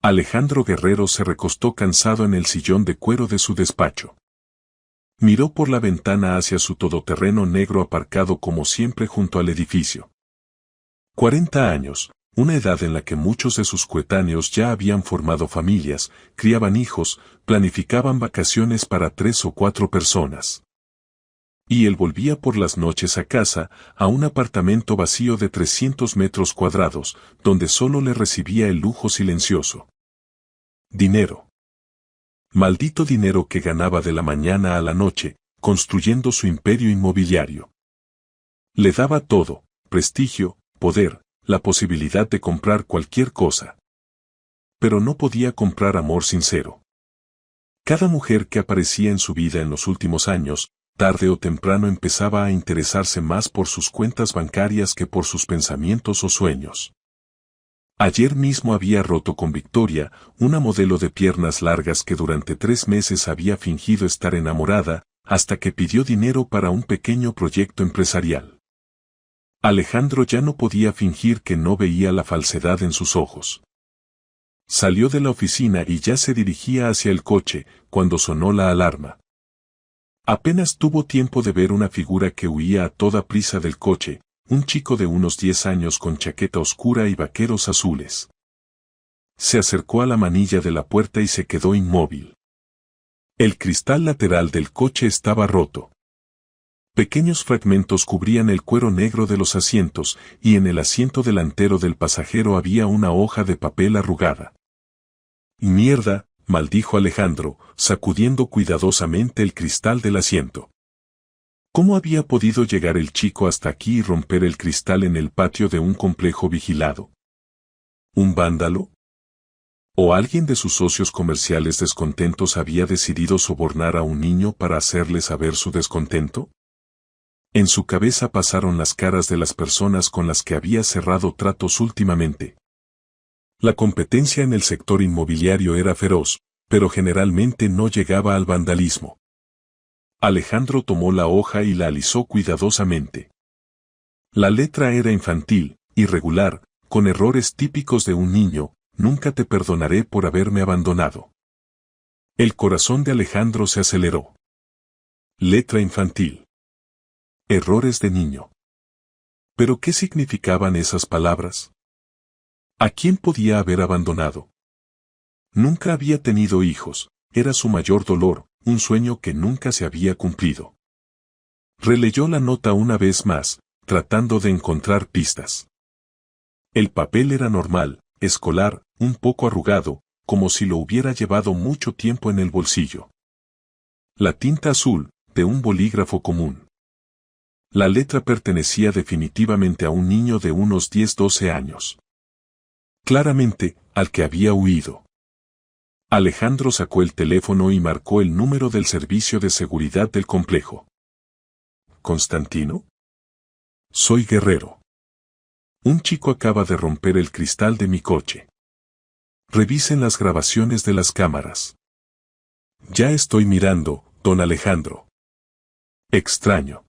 Alejandro Guerrero se recostó cansado en el sillón de cuero de su despacho. Miró por la ventana hacia su todoterreno negro aparcado como siempre junto al edificio. 40 años, una edad en la que muchos de sus coetáneos ya habían formado familias, criaban hijos, planificaban vacaciones para 3 o 4 personas. Y él volvía por las noches a casa, a un apartamento vacío de 300 metros cuadrados, donde solo le recibía el lujo silencioso. Dinero. Maldito dinero que ganaba de la mañana a la noche, construyendo su imperio inmobiliario. Le daba todo, prestigio, poder, la posibilidad de comprar cualquier cosa. Pero no podía comprar amor sincero. Cada mujer que aparecía en su vida en los últimos años, tarde o temprano empezaba a interesarse más por sus cuentas bancarias que por sus pensamientos o sueños. Ayer mismo había roto con Victoria, una modelo de piernas largas que durante 3 meses había fingido estar enamorada, hasta que pidió dinero para un pequeño proyecto empresarial. Alejandro ya no podía fingir que no veía la falsedad en sus ojos. Salió de la oficina y ya se dirigía hacia el coche, cuando sonó la alarma. Apenas tuvo tiempo de ver una figura que huía a toda prisa del coche, un chico de unos 10 años con chaqueta oscura y vaqueros azules. Se acercó a la manilla de la puerta y se quedó inmóvil. El cristal lateral del coche estaba roto. Pequeños fragmentos cubrían el cuero negro de los asientos, y en el asiento delantero del pasajero había una hoja de papel arrugada. «Mierda», maldijo Alejandro, sacudiendo cuidadosamente el cristal del asiento. ¿Cómo había podido llegar el chico hasta aquí y romper el cristal en el patio de un complejo vigilado? ¿Un vándalo? ¿O alguien de sus socios comerciales descontentos había decidido sobornar a un niño para hacerle saber su descontento? En su cabeza pasaron las caras de las personas con las que había cerrado tratos últimamente. La competencia en el sector inmobiliario era feroz, pero generalmente no llegaba al vandalismo. Alejandro tomó la hoja y la alisó cuidadosamente. La letra era infantil, irregular, con errores típicos de un niño: «Nunca te perdonaré por haberme abandonado». El corazón de Alejandro se aceleró. Letra infantil. Errores de niño. ¿Pero qué significaban esas palabras? ¿A quién podía haber abandonado? Nunca había tenido hijos, era su mayor dolor, un sueño que nunca se había cumplido. Releyó la nota una vez más, tratando de encontrar pistas. El papel era normal, escolar, un poco arrugado, como si lo hubiera llevado mucho tiempo en el bolsillo. La tinta azul, de un bolígrafo común. La letra pertenecía definitivamente a un niño de unos 10-12 años. Claramente, al que había huido. Alejandro sacó el teléfono y marcó el número del servicio de seguridad del complejo. ¿Constantino? Soy Guerrero. Un chico acaba de romper el cristal de mi coche. Revisen las grabaciones de las cámaras. Ya estoy mirando, don Alejandro. Extraño.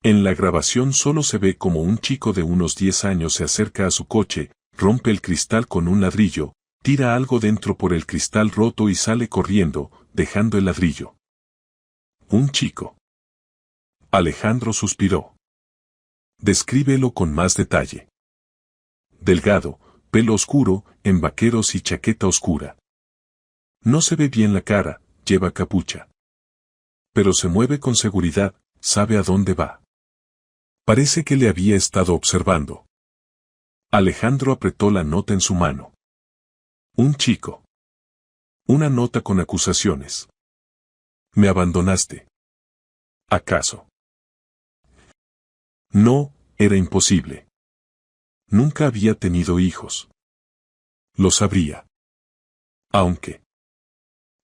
En la grabación solo se ve como un chico de unos 10 años se acerca a su coche, rompe el cristal con un ladrillo, tira algo dentro por el cristal roto y sale corriendo, dejando el ladrillo. Un chico. Alejandro suspiró. Descríbelo con más detalle. Delgado, pelo oscuro, en vaqueros y chaqueta oscura. No se ve bien la cara, lleva capucha. Pero se mueve con seguridad, sabe a dónde va. Parece que le había estado observando. Alejandro apretó la nota en su mano. Un chico. Una nota con acusaciones. Me abandonaste. ¿Acaso? No, era imposible. Nunca había tenido hijos. Lo sabría. Aunque.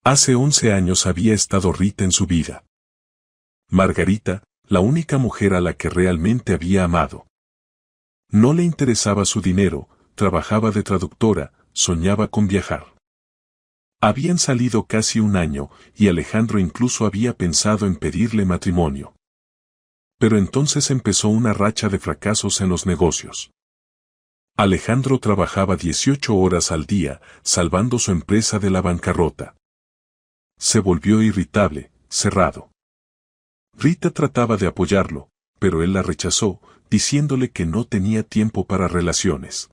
Hace 11 años había estado Rita en su vida. Margarita, la única mujer a la que realmente había amado. No le interesaba su dinero, trabajaba de traductora, soñaba con viajar. Habían salido casi un año, y Alejandro incluso había pensado en pedirle matrimonio. Pero entonces empezó una racha de fracasos en los negocios. Alejandro trabajaba 18 horas al día, salvando su empresa de la bancarrota. Se volvió irritable, cerrado. Rita trataba de apoyarlo, pero él la rechazó, diciéndole que no tenía tiempo para relaciones.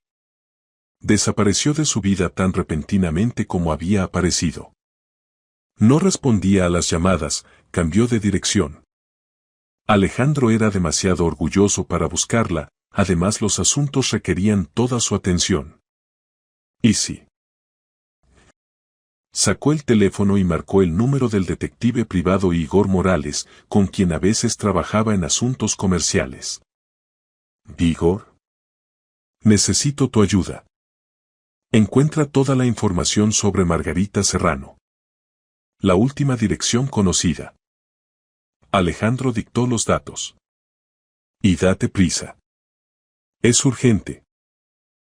Desapareció de su vida tan repentinamente como había aparecido. No respondía a las llamadas, cambió de dirección. Alejandro era demasiado orgulloso para buscarla, además los asuntos requerían toda su atención. ¿Y sí? Sacó el teléfono y marcó el número del detective privado Igor Morales, con quien a veces trabajaba en asuntos comerciales. ¿Igor? Necesito tu ayuda. Encuentra toda la información sobre Margarita Serrano. La última dirección conocida. Alejandro dictó los datos. Y date prisa. Es urgente.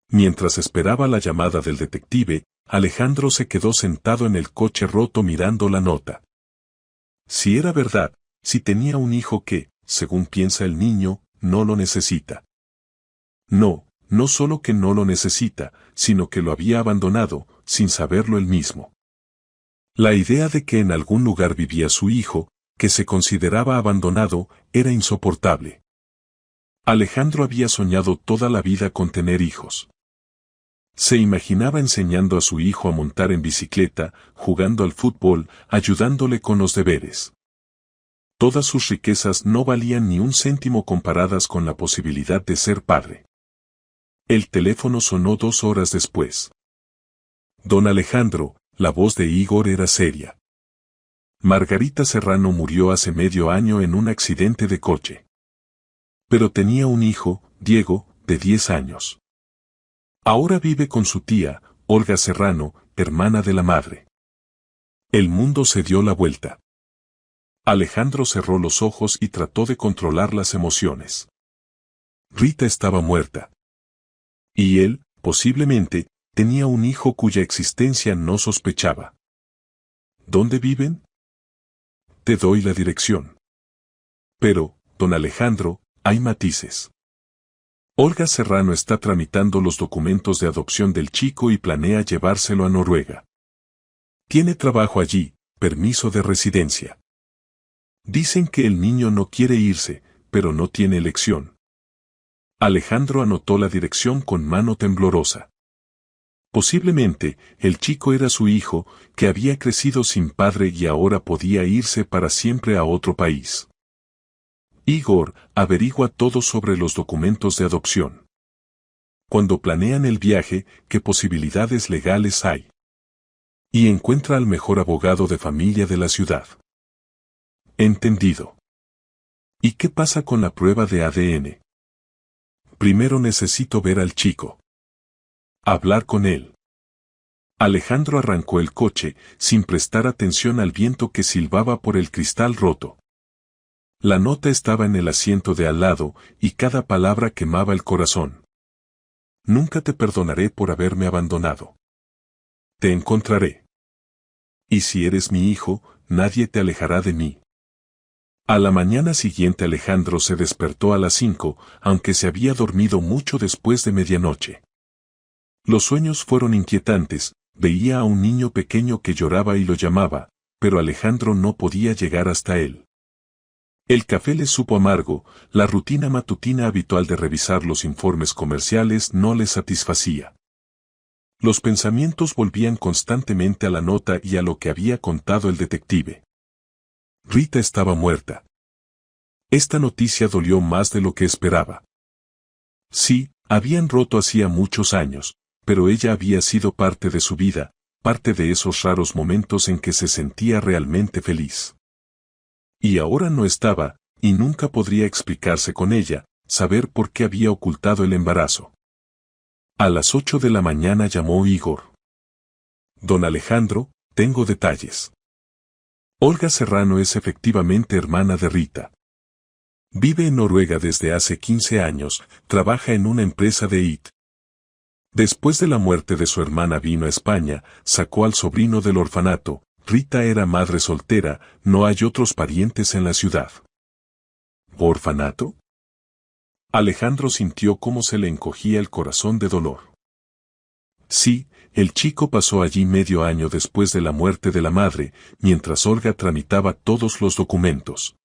Mientras esperaba la llamada del detective, Alejandro se quedó sentado en el coche roto mirando la nota. Si era verdad, si tenía un hijo que, según piensa el niño, no lo necesita. No, no solo que no lo necesita, sino que lo había abandonado, sin saberlo él mismo. La idea de que en algún lugar vivía su hijo, que se consideraba abandonado, era insoportable. Alejandro había soñado toda la vida con tener hijos. Se imaginaba enseñando a su hijo a montar en bicicleta, jugando al fútbol, ayudándole con los deberes. Todas sus riquezas no valían ni un céntimo comparadas con la posibilidad de ser padre. El teléfono sonó 2 horas después. Don Alejandro, la voz de Igor era seria. Margarita Serrano murió hace medio año en un accidente de coche. Pero tenía un hijo, Diego, de 10 años. Ahora vive con su tía, Olga Serrano, hermana de la madre. El mundo se dio la vuelta. Alejandro cerró los ojos y trató de controlar las emociones. Rita estaba muerta. Y él, posiblemente, tenía un hijo cuya existencia no sospechaba. ¿Dónde viven? Te doy la dirección. Pero, don Alejandro, hay matices. Olga Serrano está tramitando los documentos de adopción del chico y planea llevárselo a Noruega. Tiene trabajo allí, permiso de residencia. Dicen que el niño no quiere irse, pero no tiene elección. Alejandro anotó la dirección con mano temblorosa. Posiblemente, el chico era su hijo, que había crecido sin padre y ahora podía irse para siempre a otro país. Igor, averigua todo sobre los documentos de adopción. Cuando planean el viaje, ¿qué posibilidades legales hay? Y encuentra al mejor abogado de familia de la ciudad. Entendido. ¿Y qué pasa con la prueba de ADN? Primero necesito ver al chico. Hablar con él. Alejandro arrancó el coche, sin prestar atención al viento que silbaba por el cristal roto. La nota estaba en el asiento de al lado, y cada palabra quemaba el corazón. Nunca te perdonaré por haberme abandonado. Te encontraré. Y si eres mi hijo, nadie te alejará de mí. A la mañana siguiente Alejandro se despertó a las 5, aunque se había dormido mucho después de medianoche. Los sueños fueron inquietantes, veía a un niño pequeño que lloraba y lo llamaba, pero Alejandro no podía llegar hasta él. El café le supo amargo, la rutina matutina habitual de revisar los informes comerciales no le satisfacía. Los pensamientos volvían constantemente a la nota y a lo que había contado el detective. Rita estaba muerta. Esta noticia dolió más de lo que esperaba. Sí, habían roto hacía muchos años, pero ella había sido parte de su vida, parte de esos raros momentos en que se sentía realmente feliz. Y ahora no estaba, y nunca podría explicarse con ella, saber por qué había ocultado el embarazo. A las 8 de la mañana llamó Igor. Don Alejandro, tengo detalles. Olga Serrano es efectivamente hermana de Rita. Vive en Noruega desde hace 15 años, trabaja en una empresa de IT. Después de la muerte de su hermana vino a España, sacó al sobrino del orfanato. Rita era madre soltera, no hay otros parientes en la ciudad. ¿Orfanato? Alejandro sintió cómo se le encogía el corazón de dolor. Sí, el chico pasó allí medio año después de la muerte de la madre, mientras Olga tramitaba todos los documentos.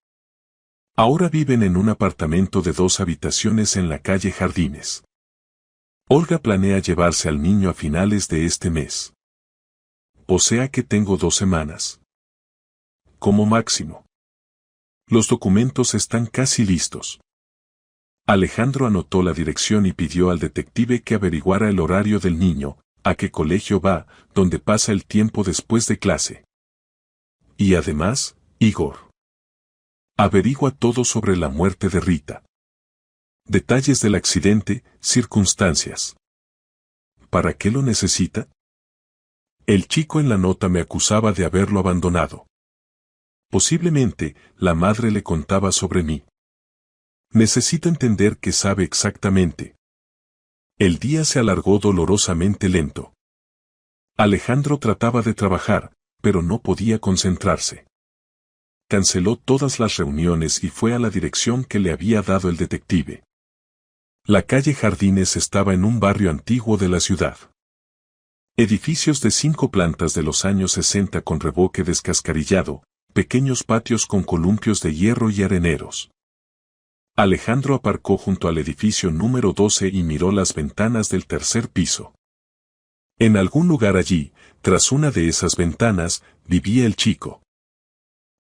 Ahora viven en un apartamento de 2 habitaciones en la calle Jardines. Olga planea llevarse al niño a finales de este mes. O sea que tengo 2 semanas. Como máximo. Los documentos están casi listos. Alejandro anotó la dirección y pidió al detective que averiguara el horario del niño, a qué colegio va, dónde pasa el tiempo después de clase. Y además, Igor. Averigua todo sobre la muerte de Rita. Detalles del accidente, circunstancias. ¿Para qué lo necesita? El chico en la nota me acusaba de haberlo abandonado. Posiblemente, la madre le contaba sobre mí. Necesito entender qué sabe exactamente. El día se alargó dolorosamente lento. Alejandro trataba de trabajar, pero no podía concentrarse. Canceló todas las reuniones y fue a la dirección que le había dado el detective. La calle Jardines estaba en un barrio antiguo de la ciudad. Edificios de 5 plantas de los años 60 con revoque descascarillado, pequeños patios con columpios de hierro y areneros. Alejandro aparcó junto al edificio número 12 y miró las ventanas del 3er piso. En algún lugar allí, tras una de esas ventanas, vivía el chico.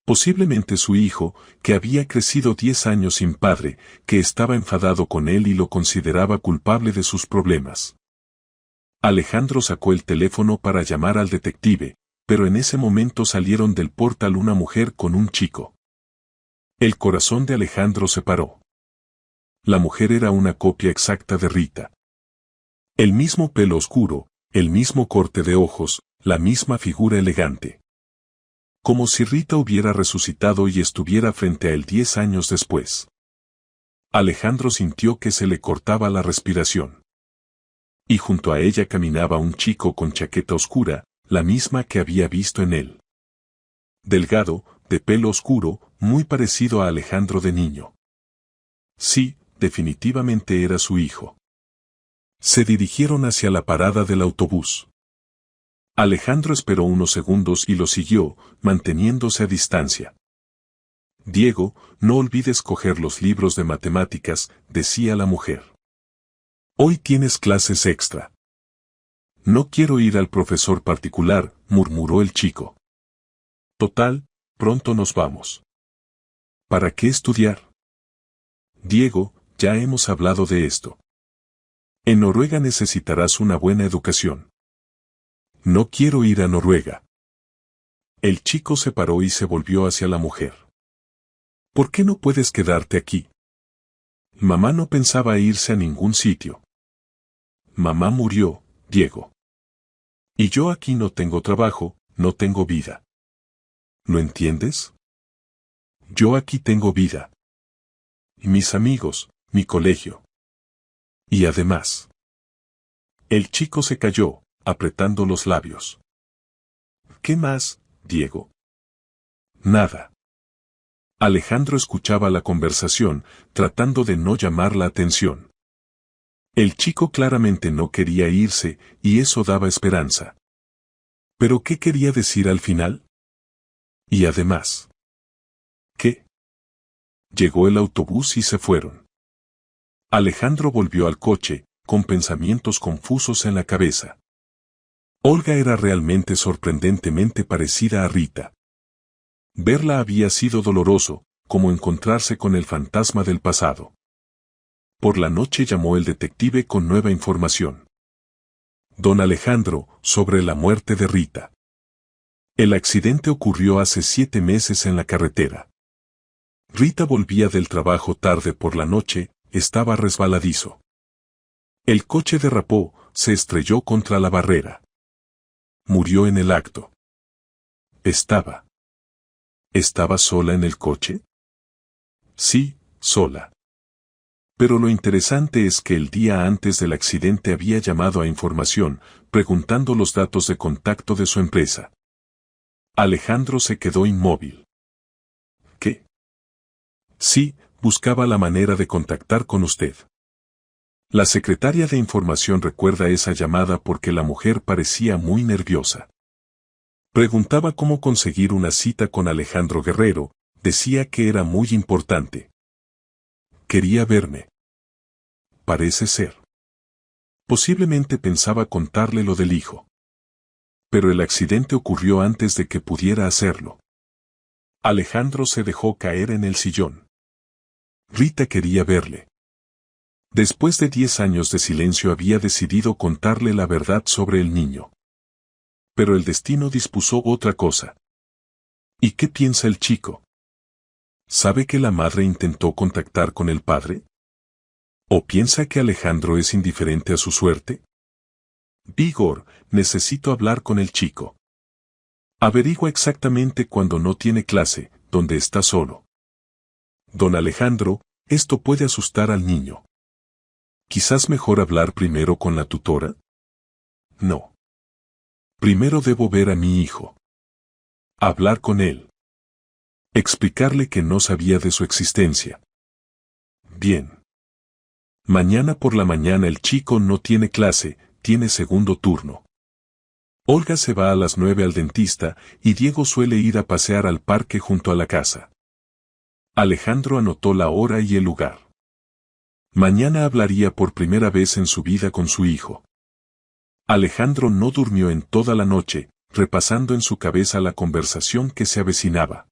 Posiblemente su hijo, que había crecido 10 años sin padre, que estaba enfadado con él y lo consideraba culpable de sus problemas. Alejandro sacó el teléfono para llamar al detective, pero en ese momento salieron del portal una mujer con un chico. El corazón de Alejandro se paró. La mujer era una copia exacta de Rita. El mismo pelo oscuro, el mismo corte de ojos, la misma figura elegante. Como si Rita hubiera resucitado y estuviera frente a él 10 años después. Alejandro sintió que se le cortaba la respiración. Y junto a ella caminaba un chico con chaqueta oscura, la misma que había visto en él. Delgado, de pelo oscuro, muy parecido a Alejandro de niño. Sí, definitivamente era su hijo. Se dirigieron hacia la parada del autobús. Alejandro esperó unos segundos y lo siguió, manteniéndose a distancia. Diego, no olvides coger los libros de matemáticas, decía la mujer. Hoy tienes clases extra. No quiero ir al profesor particular, murmuró el chico. Total, pronto nos vamos. ¿Para qué estudiar? Diego, ya hemos hablado de esto. En Noruega necesitarás una buena educación. No quiero ir a Noruega. El chico se paró y se volvió hacia la mujer. ¿Por qué no puedes quedarte aquí? Mamá no pensaba irse a ningún sitio. Mamá murió, Diego. Y yo aquí no tengo trabajo, no tengo vida. ¿Lo entiendes? Yo aquí tengo vida. Mis amigos, mi colegio. Y además. El chico se calló, apretando los labios. ¿Qué más, Diego? Nada. Alejandro escuchaba la conversación, tratando de no llamar la atención. El chico claramente no quería irse, y eso daba esperanza. ¿Pero qué quería decir al final? Y además. ¿Qué? Llegó el autobús y se fueron. Alejandro volvió al coche, con pensamientos confusos en la cabeza. Olga era realmente sorprendentemente parecida a Rita. Verla había sido doloroso, como encontrarse con el fantasma del pasado. Por la noche llamó el detective con nueva información. Don Alejandro, sobre la muerte de Rita. El accidente ocurrió hace 7 meses en la carretera. Rita volvía del trabajo tarde por la noche, estaba resbaladizo. El coche derrapó, se estrelló contra la barrera. Murió en el acto. ¿Estaba sola en el coche? Sí, sola. Pero lo interesante es que el día antes del accidente había llamado a información, preguntando los datos de contacto de su empresa. Alejandro se quedó inmóvil. ¿Qué? Sí, buscaba la manera de contactar con usted. La secretaria de información recuerda esa llamada porque la mujer parecía muy nerviosa. Preguntaba cómo conseguir una cita con Alejandro Guerrero, decía que era muy importante. Quería verme. Parece ser. Posiblemente pensaba contarle lo del hijo. Pero el accidente ocurrió antes de que pudiera hacerlo. Alejandro se dejó caer en el sillón. Rita quería verle. Después de 10 años de silencio había decidido contarle la verdad sobre el niño. Pero el destino dispuso otra cosa. ¿Y qué piensa el chico? ¿Sabe que la madre intentó contactar con el padre? ¿O piensa que Alejandro es indiferente a su suerte? Igor, necesito hablar con el chico. Averigua exactamente cuando no tiene clase, donde está solo. Don Alejandro, esto puede asustar al niño. ¿Quizás mejor hablar primero con la tutora? No. Primero debo ver a mi hijo. Hablar con él. Explicarle que no sabía de su existencia. Bien. Mañana por la mañana el chico no tiene clase, tiene segundo turno. Olga se va a las 9 al dentista y Diego suele ir a pasear al parque junto a la casa. Alejandro anotó la hora y el lugar. Mañana hablaría por primera vez en su vida con su hijo. Alejandro no durmió en toda la noche, repasando en su cabeza la conversación que se avecinaba.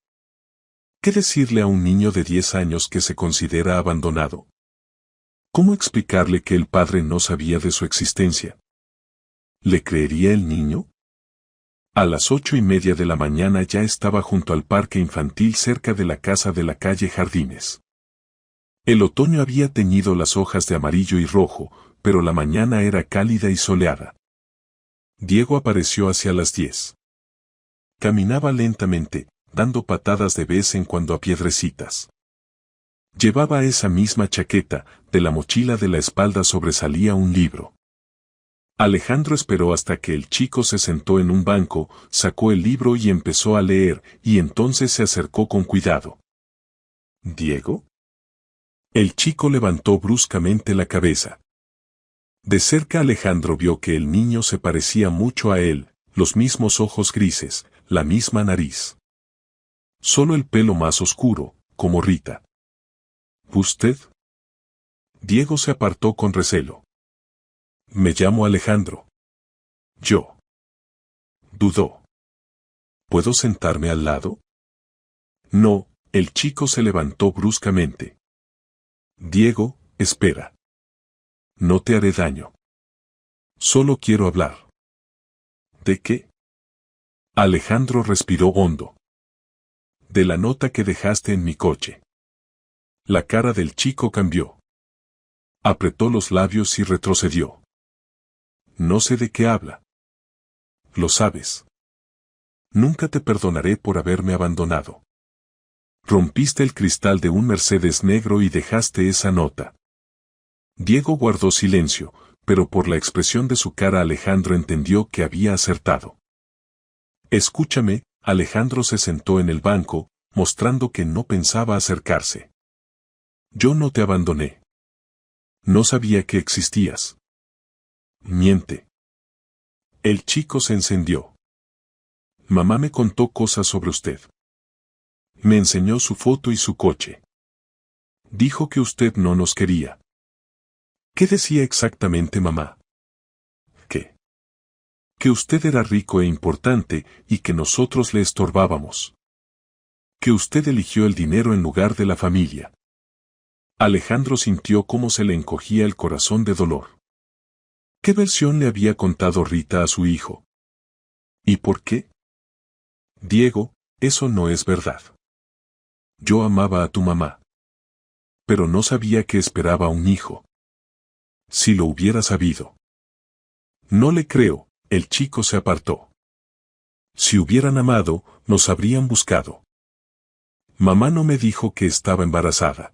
¿Qué decirle a un niño de 10 años que se considera abandonado? ¿Cómo explicarle que el padre no sabía de su existencia? ¿Le creería el niño? A las 8:30 de la mañana ya estaba junto al parque infantil cerca de la casa de la calle Jardines. El otoño había teñido las hojas de amarillo y rojo, pero la mañana era cálida y soleada. Diego apareció hacia las 10. Caminaba lentamente, dando patadas de vez en cuando a piedrecitas. Llevaba esa misma chaqueta, de la mochila de la espalda sobresalía un libro. Alejandro esperó hasta que el chico se sentó en un banco, sacó el libro y empezó a leer, y entonces se acercó con cuidado. ¿Diego? El chico levantó bruscamente la cabeza. De cerca Alejandro vio que el niño se parecía mucho a él, los mismos ojos grises, la misma nariz. Solo el pelo más oscuro, como Rita. ¿Usted? Diego se apartó con recelo. Me llamo Alejandro. Yo. Dudó. ¿Puedo sentarme al lado? No, el chico se levantó bruscamente. Diego, espera. No te haré daño. Solo quiero hablar. ¿De qué? Alejandro respiró hondo. De la nota que dejaste en mi coche. La cara del chico cambió. Apretó los labios y retrocedió. No sé de qué habla. Lo sabes. Nunca te perdonaré por haberme abandonado. Rompiste el cristal de un Mercedes negro y dejaste esa nota. Diego guardó silencio, pero por la expresión de su cara Alejandro entendió que había acertado. Escúchame, Alejandro se sentó en el banco, mostrando que no pensaba acercarse. Yo no te abandoné. No sabía que existías. Miente. El chico se encendió. Mamá me contó cosas sobre usted. Me enseñó su foto y su coche. Dijo que usted no nos quería. ¿Qué decía exactamente mamá? ¿Qué? Que usted era rico e importante y que nosotros le estorbábamos. Que usted eligió el dinero en lugar de la familia. Alejandro sintió cómo se le encogía el corazón de dolor. ¿Qué versión le había contado Rita a su hijo? ¿Y por qué? Diego, eso no es verdad. Yo amaba a tu mamá. Pero no sabía que esperaba un hijo. Si lo hubiera sabido. No le creo, el chico se apartó. Si hubieran amado, nos habrían buscado. Mamá no me dijo que estaba embarazada.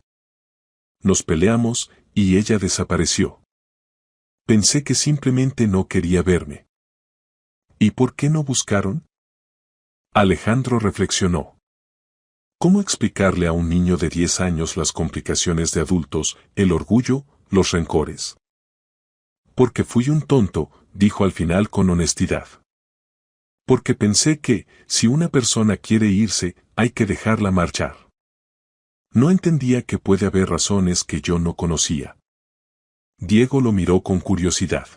Nos peleamos, y ella desapareció. Pensé que simplemente no quería verme. ¿Y por qué no buscaron? Alejandro reflexionó. ¿Cómo explicarle a un niño de 10 años las complicaciones de adultos, el orgullo, los rencores? Porque fui un tonto, dijo al final con honestidad. Porque pensé que, si una persona quiere irse, hay que dejarla marchar. No entendía que puede haber razones que yo no conocía. Diego lo miró con curiosidad.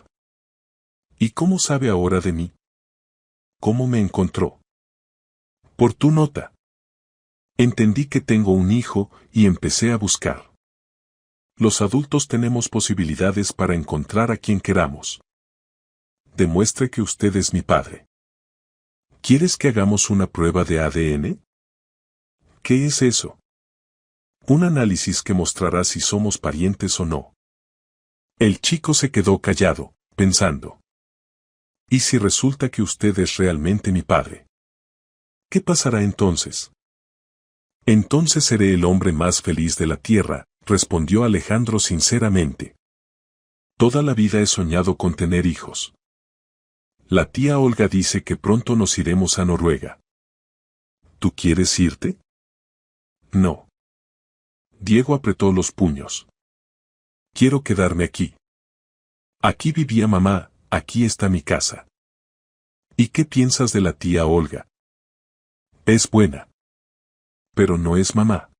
¿Y cómo sabe ahora de mí? ¿Cómo me encontró? Por tu nota. Entendí que tengo un hijo y empecé a buscar. Los adultos tenemos posibilidades para encontrar a quien queramos. Demuestre que usted es mi padre. ¿Quieres que hagamos una prueba de ADN? ¿Qué es eso? Un análisis que mostrará si somos parientes o no. El chico se quedó callado, pensando. ¿Y si resulta que usted es realmente mi padre? ¿Qué pasará entonces? Entonces seré el hombre más feliz de la tierra, respondió Alejandro sinceramente. Toda la vida he soñado con tener hijos. La tía Olga dice que pronto nos iremos a Noruega. ¿Tú quieres irte? No. Diego apretó los puños. Quiero quedarme aquí. Aquí vivía mamá, aquí está mi casa. ¿Y qué piensas de la tía Olga? Es buena. Pero no es mamá.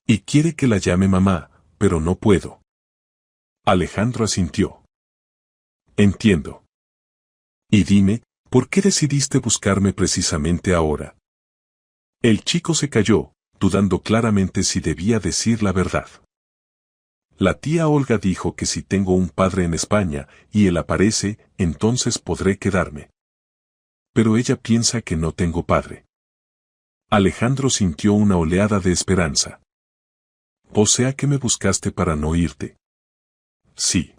Y quiere que la llame mamá, pero no puedo. Alejandro asintió. Entiendo. Y dime, ¿por qué decidiste buscarme precisamente ahora? El chico se calló, dudando claramente si debía decir la verdad. La tía Olga dijo que si tengo un padre en España, y él aparece, entonces podré quedarme. Pero ella piensa que no tengo padre. Alejandro sintió una oleada de esperanza. O sea que me buscaste para no irte. Sí.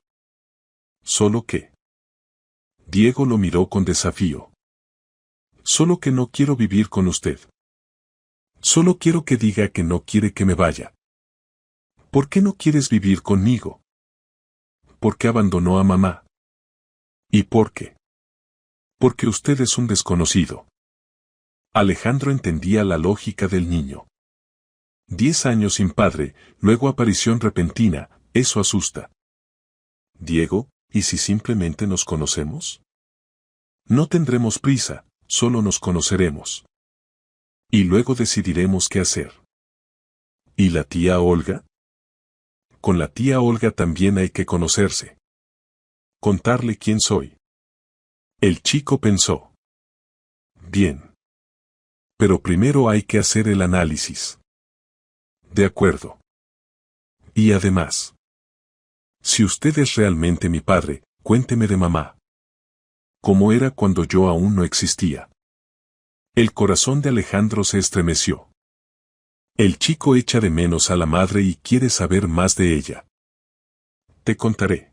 ¿Solo qué? Diego lo miró con desafío. Solo que no quiero vivir con usted. Solo quiero que diga que no quiere que me vaya. ¿Por qué no quieres vivir conmigo? ¿Por qué abandonó a mamá? ¿Y por qué? Porque usted es un desconocido. Alejandro entendía la lógica del niño. 10 años sin padre, luego aparición repentina, eso asusta. Diego, ¿y si simplemente nos conocemos? No tendremos prisa, solo nos conoceremos. Y luego decidiremos qué hacer. ¿Y la tía Olga? Con la tía Olga también hay que conocerse. Contarle quién soy. El chico pensó. Bien. Pero primero hay que hacer el análisis. De acuerdo. Y además, si usted es realmente mi padre, cuénteme de mamá. ¿Cómo era cuando yo aún no existía? El corazón de Alejandro se estremeció. El chico echa de menos a la madre y quiere saber más de ella. Te contaré.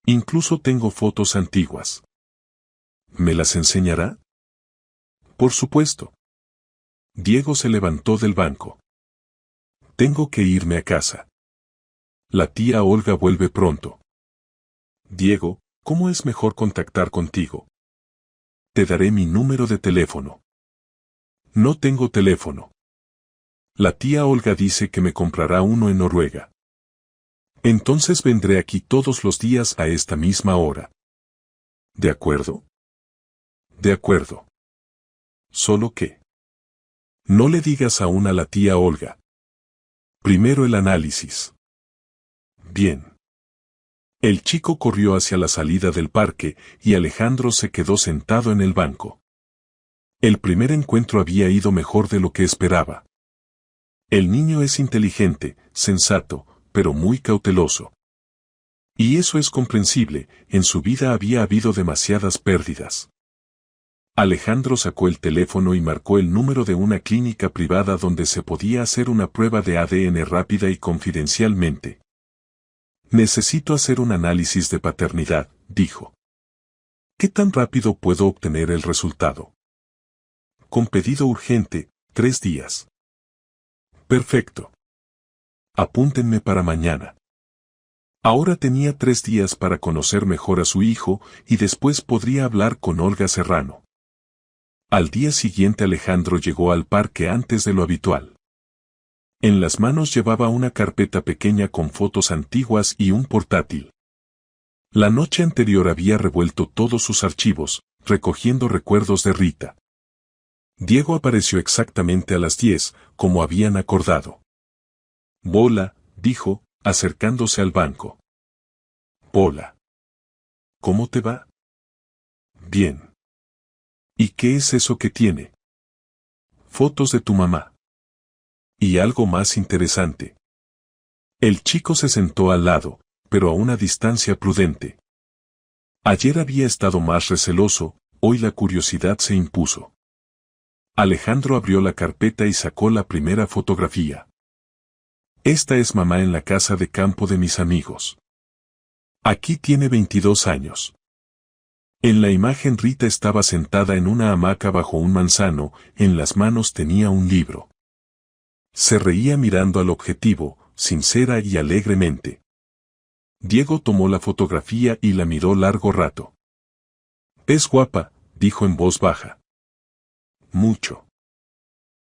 Incluso tengo fotos antiguas. ¿Me las enseñará? Por supuesto. Diego se levantó del banco. Tengo que irme a casa. La tía Olga vuelve pronto. Diego, ¿cómo es mejor contactar contigo? Te daré mi número de teléfono. No tengo teléfono. La tía Olga dice que me comprará uno en Noruega. Entonces vendré aquí todos los días a esta misma hora. ¿De acuerdo? De acuerdo. Solo que no le digas aún a la tía Olga. Primero el análisis. Bien. El chico corrió hacia la salida del parque y Alejandro se quedó sentado en el banco. El primer encuentro había ido mejor de lo que esperaba. El niño es inteligente, sensato, pero muy cauteloso. Y eso es comprensible, en su vida había habido demasiadas pérdidas. Alejandro sacó el teléfono y marcó el número de una clínica privada donde se podía hacer una prueba de ADN rápida y confidencialmente. Necesito hacer un análisis de paternidad, dijo. ¿Qué tan rápido puedo obtener el resultado? Con pedido urgente, 3 días. Perfecto. Apúntenme para mañana. Ahora tenía 3 días para conocer mejor a su hijo y después podría hablar con Olga Serrano. Al día siguiente Alejandro llegó al parque antes de lo habitual. En las manos llevaba una carpeta pequeña con fotos antiguas y un portátil. La noche anterior había revuelto todos sus archivos, recogiendo recuerdos de Rita. Diego apareció exactamente a las 10, como habían acordado. «Bola», dijo, acercándose al banco. «Bola. ¿Cómo te va?» «Bien». «¿Y qué es eso que tiene?» «Fotos de tu mamá». «Y algo más interesante». El chico se sentó al lado, pero a una distancia prudente. Ayer había estado más receloso, hoy la curiosidad se impuso. Alejandro abrió la carpeta y sacó la primera fotografía. «Esta es mamá en la casa de campo de mis amigos. Aquí tiene 22 años. En la imagen Rita estaba sentada en una hamaca bajo un manzano, en las manos tenía un libro. Se reía mirando al objetivo, sincera y alegremente. Diego tomó la fotografía y la miró largo rato. «Es guapa», dijo en voz baja. «Mucho.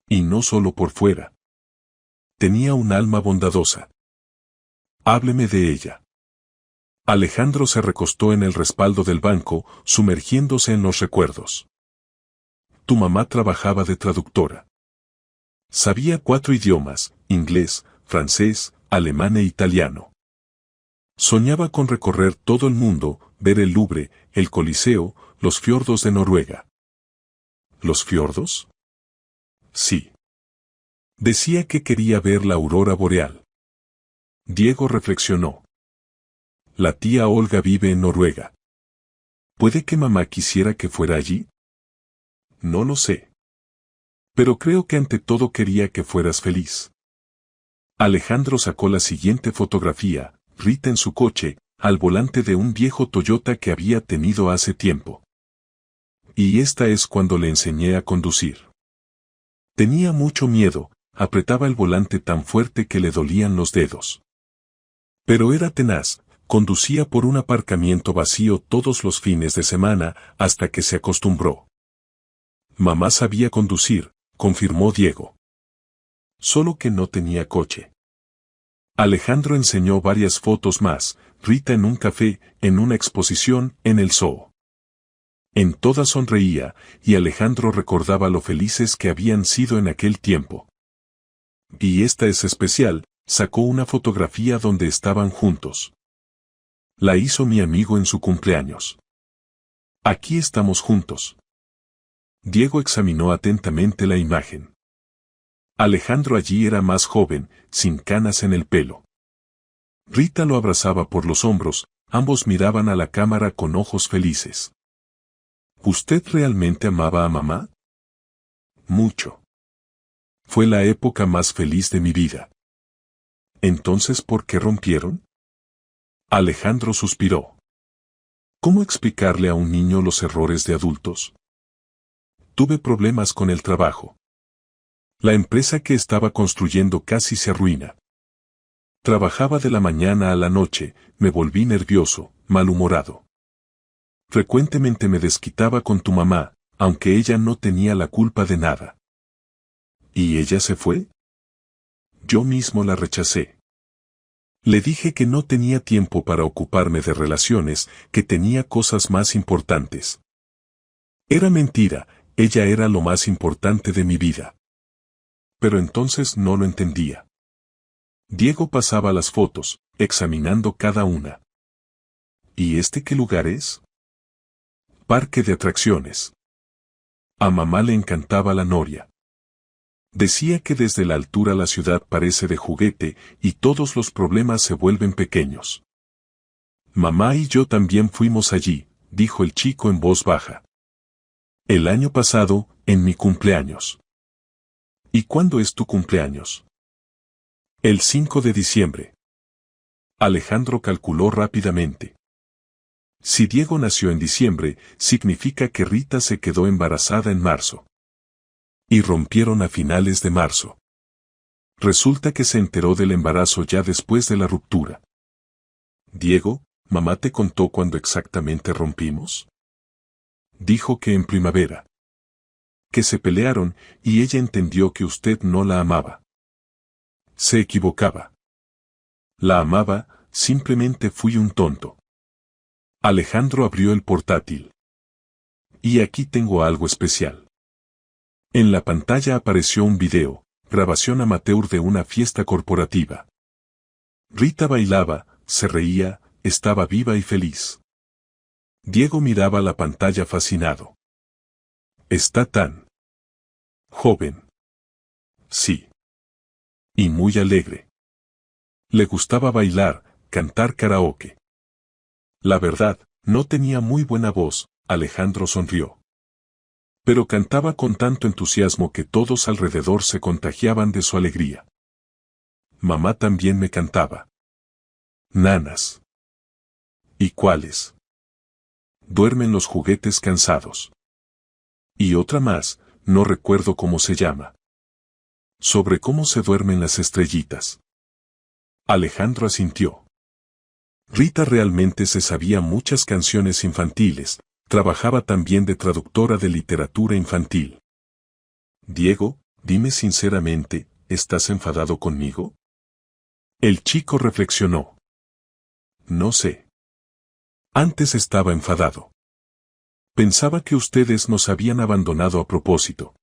Y no solo por fuera. Tenía un alma bondadosa. Hábleme de ella». Alejandro se recostó en el respaldo del banco, sumergiéndose en los recuerdos. «Tu mamá trabajaba de traductora. Sabía 4 idiomas, inglés, francés, alemán e italiano. Soñaba con recorrer todo el mundo, ver el Louvre, el Coliseo, los fiordos de Noruega». «¿Los fiordos?» «Sí. Decía que quería ver la aurora boreal». Diego reflexionó. «La tía Olga vive en Noruega. ¿Puede que mamá quisiera que fuera allí?» «No lo sé. Pero creo que ante todo quería que fueras feliz». Alejandro sacó la siguiente fotografía, Rita en su coche, al volante de un viejo Toyota que había tenido hace tiempo. «Y esta es cuando le enseñé a conducir. Tenía mucho miedo, apretaba el volante tan fuerte que le dolían los dedos. Pero era tenaz, conducía por un aparcamiento vacío todos los fines de semana hasta que se acostumbró». «Mamá sabía conducir», confirmó Diego. «Solo que no tenía coche». Alejandro enseñó varias fotos más, Rita en un café, en una exposición, en el zoo. En todas sonreía, y Alejandro recordaba lo felices que habían sido en aquel tiempo. «Y esta es especial», sacó una fotografía donde estaban juntos. «La hizo mi amigo en su cumpleaños. Aquí estamos juntos». Diego examinó atentamente la imagen. Alejandro allí era más joven, sin canas en el pelo. Rita lo abrazaba por los hombros, ambos miraban a la cámara con ojos felices. «¿Usted realmente amaba a mamá?» «Mucho. Fue la época más feliz de mi vida». «¿Entonces por qué rompieron?» Alejandro suspiró. ¿Cómo explicarle a un niño los errores de adultos? «Tuve problemas con el trabajo. La empresa que estaba construyendo casi se arruina. Trabajaba de la mañana a la noche, me volví nervioso, malhumorado. Frecuentemente me desquitaba con tu mamá, aunque ella no tenía la culpa de nada». «¿Y ella se fue?» «Yo mismo la rechacé. Le dije que no tenía tiempo para ocuparme de relaciones, que tenía cosas más importantes». Era mentira, ella era lo más importante de mi vida. Pero entonces no lo entendía. Diego pasaba las fotos, examinando cada una. ¿Y este qué lugar es?» «Parque de atracciones. A mamá le encantaba la noria. Decía que desde la altura la ciudad parece de juguete y todos los problemas se vuelven pequeños». «Mamá y yo también fuimos allí», dijo el chico en voz baja. «El año pasado, en mi cumpleaños». «¿Y cuándo es tu cumpleaños?» «El 5 de diciembre». Alejandro calculó rápidamente. Si Diego nació en diciembre, significa que Rita se quedó embarazada en marzo. Y rompieron a finales de marzo. Resulta que se enteró del embarazo ya después de la ruptura. «Diego, ¿mamá te contó cuándo exactamente rompimos?» «Dijo que en primavera». que se pelearon y ella entendió que usted no la amaba. Se equivocaba. La amaba, simplemente fui un tonto. Alejandro abrió el portátil. Y aquí tengo algo especial. En la pantalla apareció un video, grabación amateur de una fiesta corporativa. Rita bailaba, se reía, estaba viva y feliz. Diego miraba la pantalla fascinado. Está tan joven. Sí. Y muy alegre. Le gustaba bailar, cantar karaoke. La verdad, no tenía muy buena voz, Alejandro sonrió. Pero cantaba con tanto entusiasmo que todos alrededor se contagiaban de su alegría. Mamá también me cantaba. Nanas. ¿Y cuáles? Duermen los juguetes cansados. Y otra más, no recuerdo cómo se llama. Sobre cómo se duermen las estrellitas. Alejandro asintió. Rita realmente se sabía muchas canciones infantiles, trabajaba también de traductora de literatura infantil. Diego, dime sinceramente, ¿estás enfadado conmigo? El chico reflexionó. No sé. Antes estaba enfadado. Pensaba que ustedes nos habían abandonado a propósito.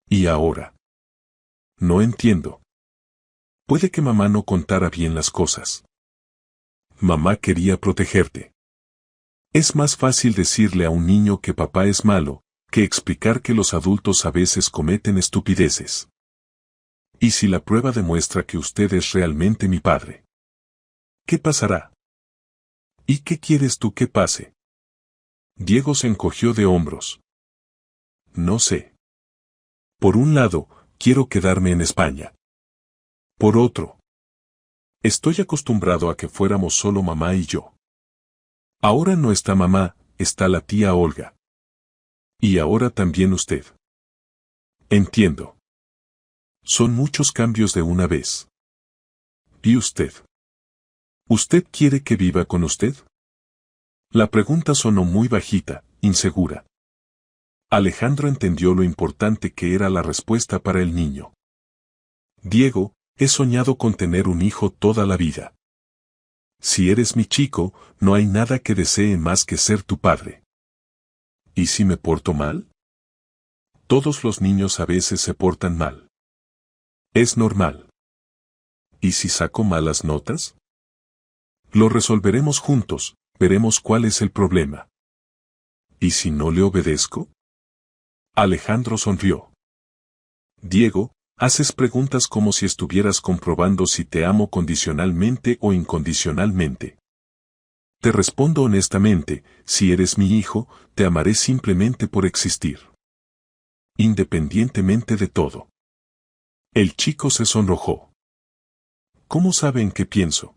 ¿Y ahora? No entiendo. Puede que mamá no contara bien las cosas. Mamá quería protegerte. Es más fácil decirle a un niño que papá es malo, que explicar que los adultos a veces cometen estupideces. ¿Y si la prueba demuestra que usted es realmente mi padre? ¿Qué pasará? ¿Y qué quieres tú que pase? Diego se encogió de hombros. No sé. Por un lado, quiero quedarme en España. Por otro, estoy acostumbrado a que fuéramos solo mamá y yo. Ahora no está mamá, está la tía Olga. Y ahora también usted. Entiendo. Son muchos cambios de una vez. ¿Y usted? ¿Usted quiere que viva con usted? La pregunta sonó muy bajita, insegura. Alejandro entendió lo importante que era la respuesta para el niño. Diego, he soñado con tener un hijo toda la vida. Si eres mi chico, no hay nada que desee más que ser tu padre. ¿Y si me porto mal? Todos los niños a veces se portan mal. Es normal. ¿Y si saco malas notas? Lo resolveremos juntos, veremos cuál es el problema. ¿Y si no le obedezco? Alejandro sonrió. Diego, haces preguntas como si estuvieras comprobando si te amo condicionalmente o incondicionalmente. Te respondo honestamente, si eres mi hijo, te amaré simplemente por existir. Independientemente de todo. El chico se sonrojó. ¿Cómo sabe en qué pienso?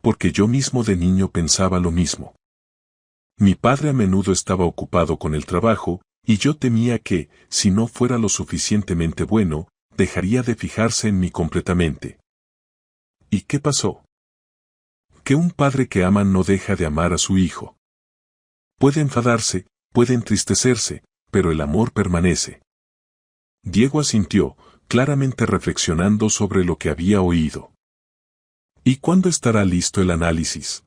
Porque yo mismo de niño pensaba lo mismo. Mi padre a menudo estaba ocupado con el trabajo, y yo temía que, si no fuera lo suficientemente bueno, dejaría de fijarse en mí completamente. ¿Y qué pasó? Que un padre que ama no deja de amar a su hijo. Puede enfadarse, puede entristecerse, pero el amor permanece. Diego asintió, claramente reflexionando sobre lo que había oído. ¿Y cuándo estará listo el análisis?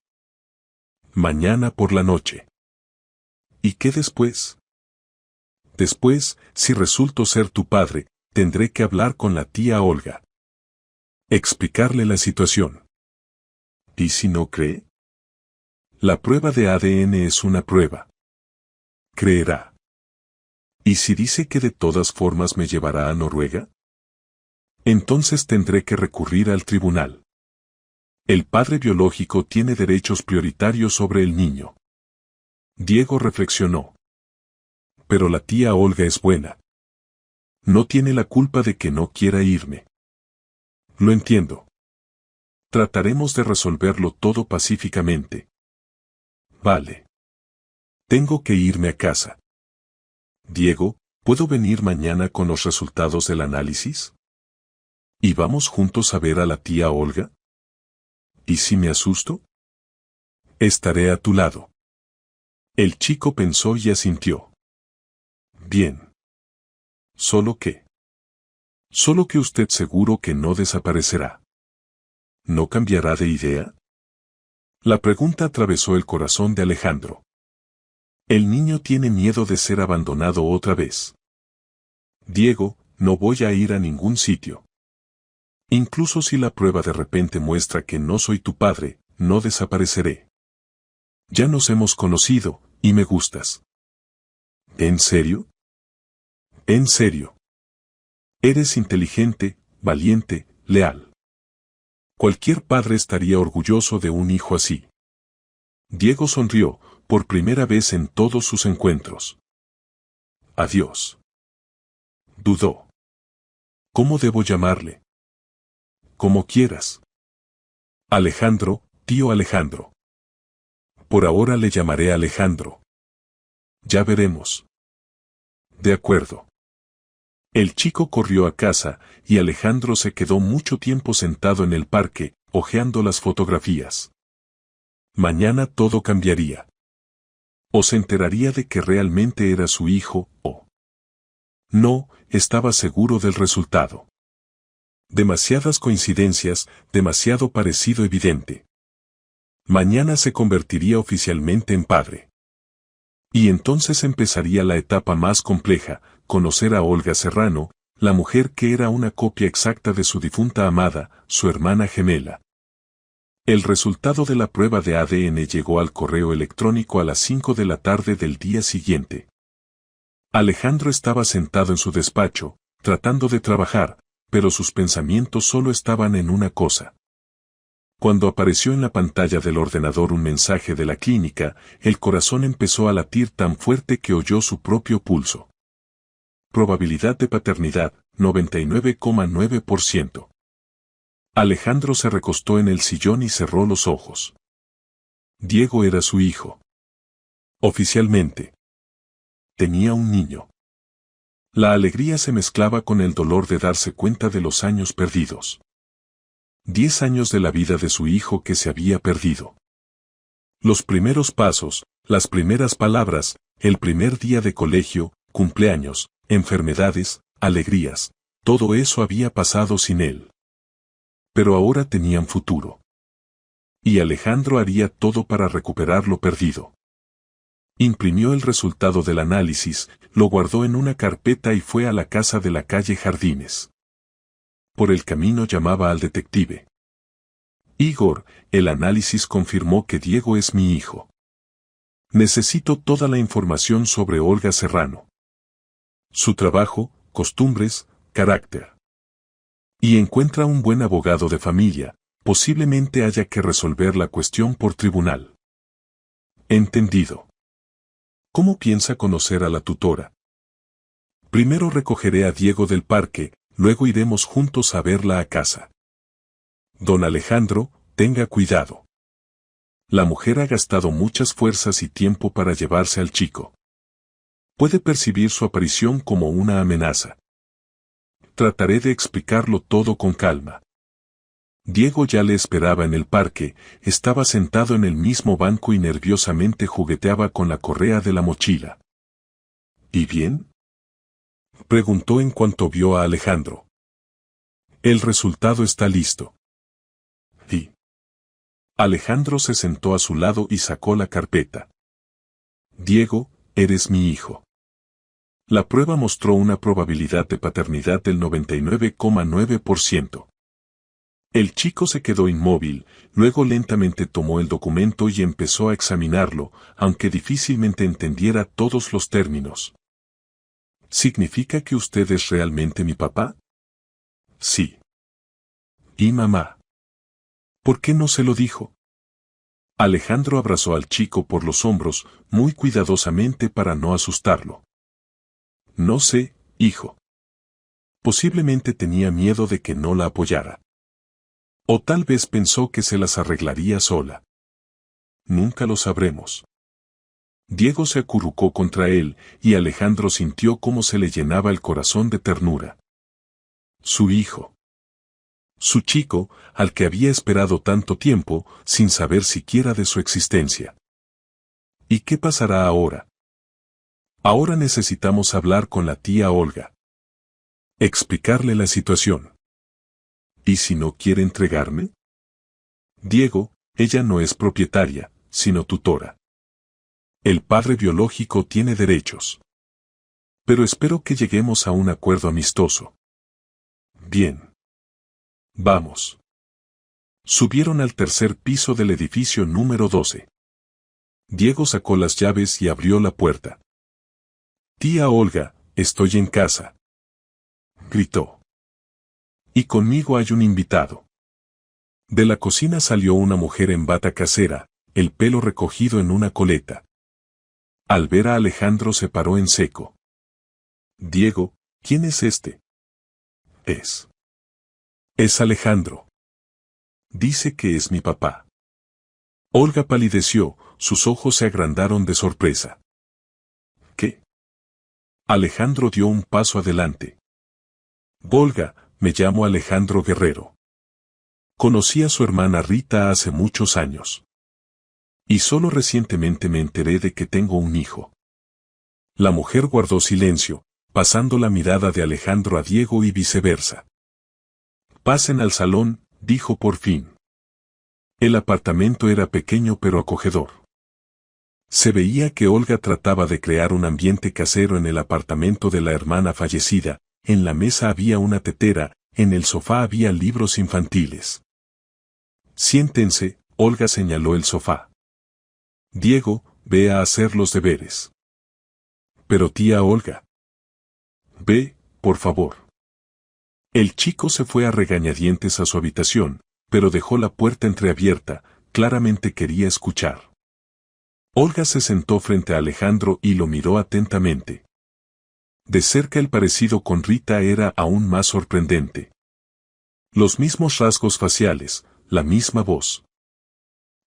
Mañana por la noche. ¿Y qué después? Después, si resulto ser tu padre, tendré que hablar con la tía Olga. Explicarle la situación. ¿Y si no cree? La prueba de ADN es una prueba. Creerá. ¿Y si dice que de todas formas me llevará a Noruega? Entonces tendré que recurrir al tribunal. El padre biológico tiene derechos prioritarios sobre el niño. Diego reflexionó. Pero la tía Olga es buena. No tiene la culpa de que no quiera irme. Lo entiendo. Trataremos de resolverlo todo pacíficamente. Vale. Tengo que irme a casa. Diego, ¿puedo venir mañana con los resultados del análisis? ¿Y vamos juntos a ver a la tía Olga? ¿Y si me asusto? Estaré a tu lado. El chico pensó y asintió. Bien. Solo que usted seguro que no desaparecerá. ¿No cambiará de idea? La pregunta atravesó el corazón de Alejandro. El niño tiene miedo de ser abandonado otra vez. Diego, no voy a ir a ningún sitio. Incluso si la prueba de repente muestra que no soy tu padre, no desapareceré. Ya nos hemos conocido, y me gustas. ¿En serio? En serio. Eres inteligente, valiente, leal. Cualquier padre estaría orgulloso de un hijo así. Diego sonrió, por primera vez en todos sus encuentros. Adiós. Dudó. ¿Cómo debo llamarle? Como quieras. Alejandro, tío Alejandro. Por ahora le llamaré Alejandro. Ya veremos. De acuerdo. El chico corrió a casa, y Alejandro se quedó mucho tiempo sentado en el parque, hojeando las fotografías. Mañana todo cambiaría. O se enteraría de que realmente era su hijo, o... No, estaba seguro del resultado. Demasiadas coincidencias, demasiado parecido evidente. Mañana se convertiría oficialmente en padre. Y entonces empezaría la etapa más compleja, conocer a Olga Serrano, la mujer que era una copia exacta de su difunta amada, su hermana gemela. El resultado de la prueba de ADN llegó al correo electrónico a las 5 de la tarde del día siguiente. Alejandro estaba sentado en su despacho, tratando de trabajar, pero sus pensamientos solo estaban en una cosa. Cuando apareció en la pantalla del ordenador un mensaje de la clínica, el corazón empezó a latir tan fuerte que oyó su propio pulso. Probabilidad de paternidad, 99,9%. Alejandro se recostó en el sillón y cerró los ojos. Diego era su hijo. Oficialmente. Tenía un niño. La alegría se mezclaba con el dolor de darse cuenta de los años perdidos. 10 años de la vida de su hijo que se había perdido. Los primeros pasos, las primeras palabras, el primer día de colegio, cumpleaños, enfermedades, alegrías, todo eso había pasado sin él. Pero ahora tenían futuro. Y Alejandro haría todo para recuperar lo perdido. Imprimió el resultado del análisis, lo guardó en una carpeta y fue a la casa de la calle Jardines. Por el camino llamaba al detective. Igor, el análisis confirmó que Diego es mi hijo. Necesito toda la información sobre Olga Serrano. Su trabajo, costumbres, carácter. Y encuentra un buen abogado de familia, posiblemente haya que resolver la cuestión por tribunal. Entendido. ¿Cómo piensa conocer a la tutora? Primero recogeré a Diego del parque, luego iremos juntos a verla a casa. Don Alejandro, tenga cuidado. La mujer ha gastado muchas fuerzas y tiempo para llevarse al chico. Puede percibir su aparición como una amenaza. Trataré de explicarlo todo con calma. Diego ya le esperaba en el parque, estaba sentado en el mismo banco y nerviosamente jugueteaba con la correa de la mochila. ¿Y bien? Preguntó en cuanto vio a Alejandro. El resultado está listo. Sí. Alejandro se sentó a su lado y sacó la carpeta. Diego, eres mi hijo. La prueba mostró una probabilidad de paternidad del 99,9%. El chico se quedó inmóvil, luego lentamente tomó el documento y empezó a examinarlo, aunque difícilmente entendiera todos los términos. ¿Significa que usted es realmente mi papá? Sí. ¿Y mamá? ¿Por qué no se lo dijo? Alejandro abrazó al chico por los hombros, muy cuidadosamente para no asustarlo. No sé, hijo. Posiblemente tenía miedo de que no la apoyara. O tal vez pensó que se las arreglaría sola. Nunca lo sabremos. Diego se acurrucó contra él, y Alejandro sintió cómo se le llenaba el corazón de ternura. Su hijo. Su chico, al que había esperado tanto tiempo, sin saber siquiera de su existencia. ¿Y qué pasará ahora? Ahora necesitamos hablar con la tía Olga. Explicarle la situación. ¿Y si no quiere entregarme? Diego, ella no es propietaria, sino tutora. El padre biológico tiene derechos. Pero espero que lleguemos a un acuerdo amistoso. Bien. Vamos. Subieron al tercer piso del edificio número 12. Diego sacó las llaves y abrió la puerta. Tía Olga, estoy en casa. Gritó. Y conmigo hay un invitado. De la cocina salió una mujer en bata casera, el pelo recogido en una coleta. Al ver a Alejandro se paró en seco. Diego, ¿quién es este? Es Alejandro. Dice que es mi papá. Olga palideció, sus ojos se agrandaron de sorpresa. ¿Qué? Alejandro dio un paso adelante. Olga, me llamo Alejandro Guerrero. Conocí a su hermana Rita hace muchos años. Y solo recientemente me enteré de que tengo un hijo. La mujer guardó silencio, pasando la mirada de Alejandro a Diego y viceversa. Pasen al salón, dijo por fin. El apartamento era pequeño pero acogedor. Se veía que Olga trataba de crear un ambiente casero en el apartamento de la hermana fallecida, en la mesa había una tetera, en el sofá había libros infantiles. Siéntense, Olga señaló el sofá. Diego, ve a hacer los deberes. Pero tía Olga. Ve, por favor. El chico se fue a regañadientes a su habitación, pero dejó la puerta entreabierta, claramente quería escuchar. Olga se sentó frente a Alejandro y lo miró atentamente. De cerca el parecido con Rita era aún más sorprendente. Los mismos rasgos faciales, la misma voz.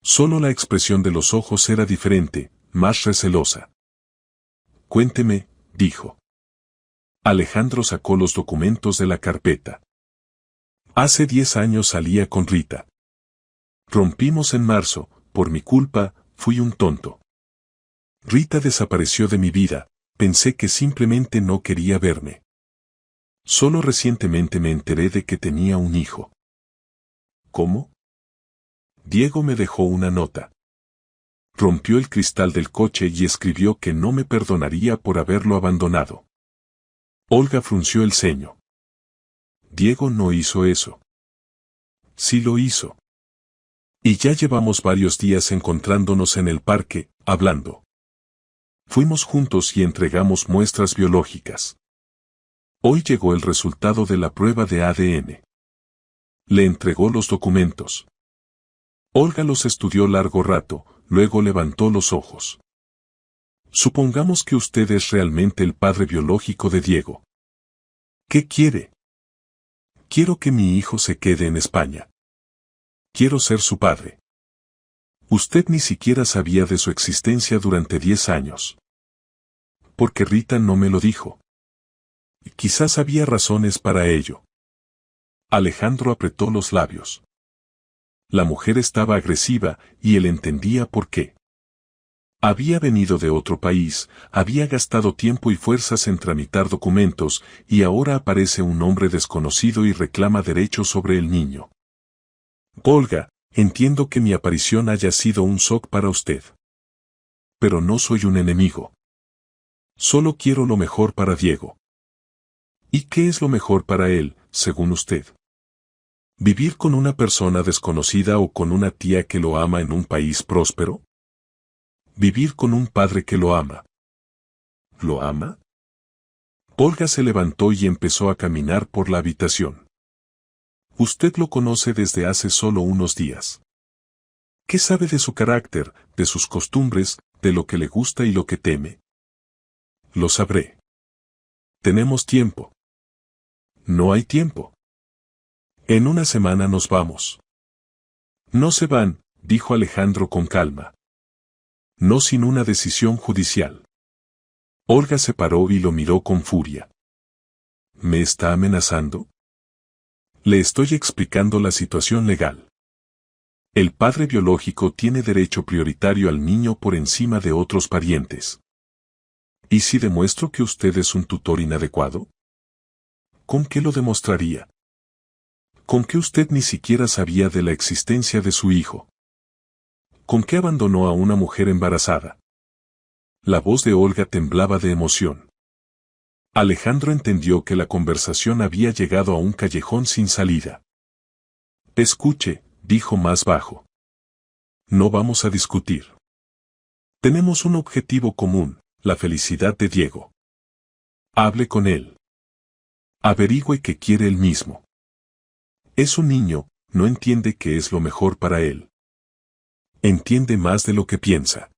Solo la expresión de los ojos era diferente, más recelosa. Cuénteme, dijo. Alejandro sacó los documentos de la carpeta. Hace 10 años salía con Rita. Rompimos en marzo, por mi culpa, fui un tonto. Rita desapareció de mi vida, pensé que simplemente no quería verme. Solo recientemente me enteré de que tenía un hijo. ¿Cómo? Diego me dejó una nota. Rompió el cristal del coche y escribió que no me perdonaría por haberlo abandonado. Olga frunció el ceño. Diego no hizo eso. Sí lo hizo. Y ya llevamos varios días encontrándonos en el parque, hablando. Fuimos juntos y entregamos muestras biológicas. Hoy llegó el resultado de la prueba de ADN. Le entregó los documentos. Olga los estudió largo rato, luego levantó los ojos. Supongamos que usted es realmente el padre biológico de Diego. ¿Qué quiere? Quiero que mi hijo se quede en España. Quiero ser su padre. Usted ni siquiera sabía de su existencia durante 10 años. Porque Rita no me lo dijo. Quizás había razones para ello. Alejandro apretó los labios. La mujer estaba agresiva y él entendía por qué. Había venido de otro país, había gastado tiempo y fuerzas en tramitar documentos, y ahora aparece un hombre desconocido y reclama derechos sobre el niño. Olga, entiendo que mi aparición haya sido un shock para usted. Pero no soy un enemigo. Solo quiero lo mejor para Diego. ¿Y qué es lo mejor para él, según usted? ¿Vivir con una persona desconocida o con una tía que lo ama en un país próspero? Vivir con un padre que lo ama. ¿Lo ama? Olga se levantó y empezó a caminar por la habitación. Usted lo conoce desde hace solo unos días. ¿Qué sabe de su carácter, de sus costumbres, de lo que le gusta y lo que teme? Lo sabré. Tenemos tiempo. No hay tiempo. En una semana nos vamos. No se van, dijo Alejandro con calma. No sin una decisión judicial. Olga se paró y lo miró con furia. ¿Me está amenazando? Le estoy explicando la situación legal. El padre biológico tiene derecho prioritario al niño por encima de otros parientes. ¿Y si demuestro que usted es un tutor inadecuado? ¿Con qué lo demostraría? ¿Con qué usted ni siquiera sabía de la existencia de su hijo? ¿Con qué abandonó a una mujer embarazada? La voz de Olga temblaba de emoción. Alejandro entendió que la conversación había llegado a un callejón sin salida. Escuche, dijo más bajo. No vamos a discutir. Tenemos un objetivo común, la felicidad de Diego. Hable con él. Averigüe qué quiere él mismo. Es un niño, no entiende qué es lo mejor para él. Entiende más de lo que piensa.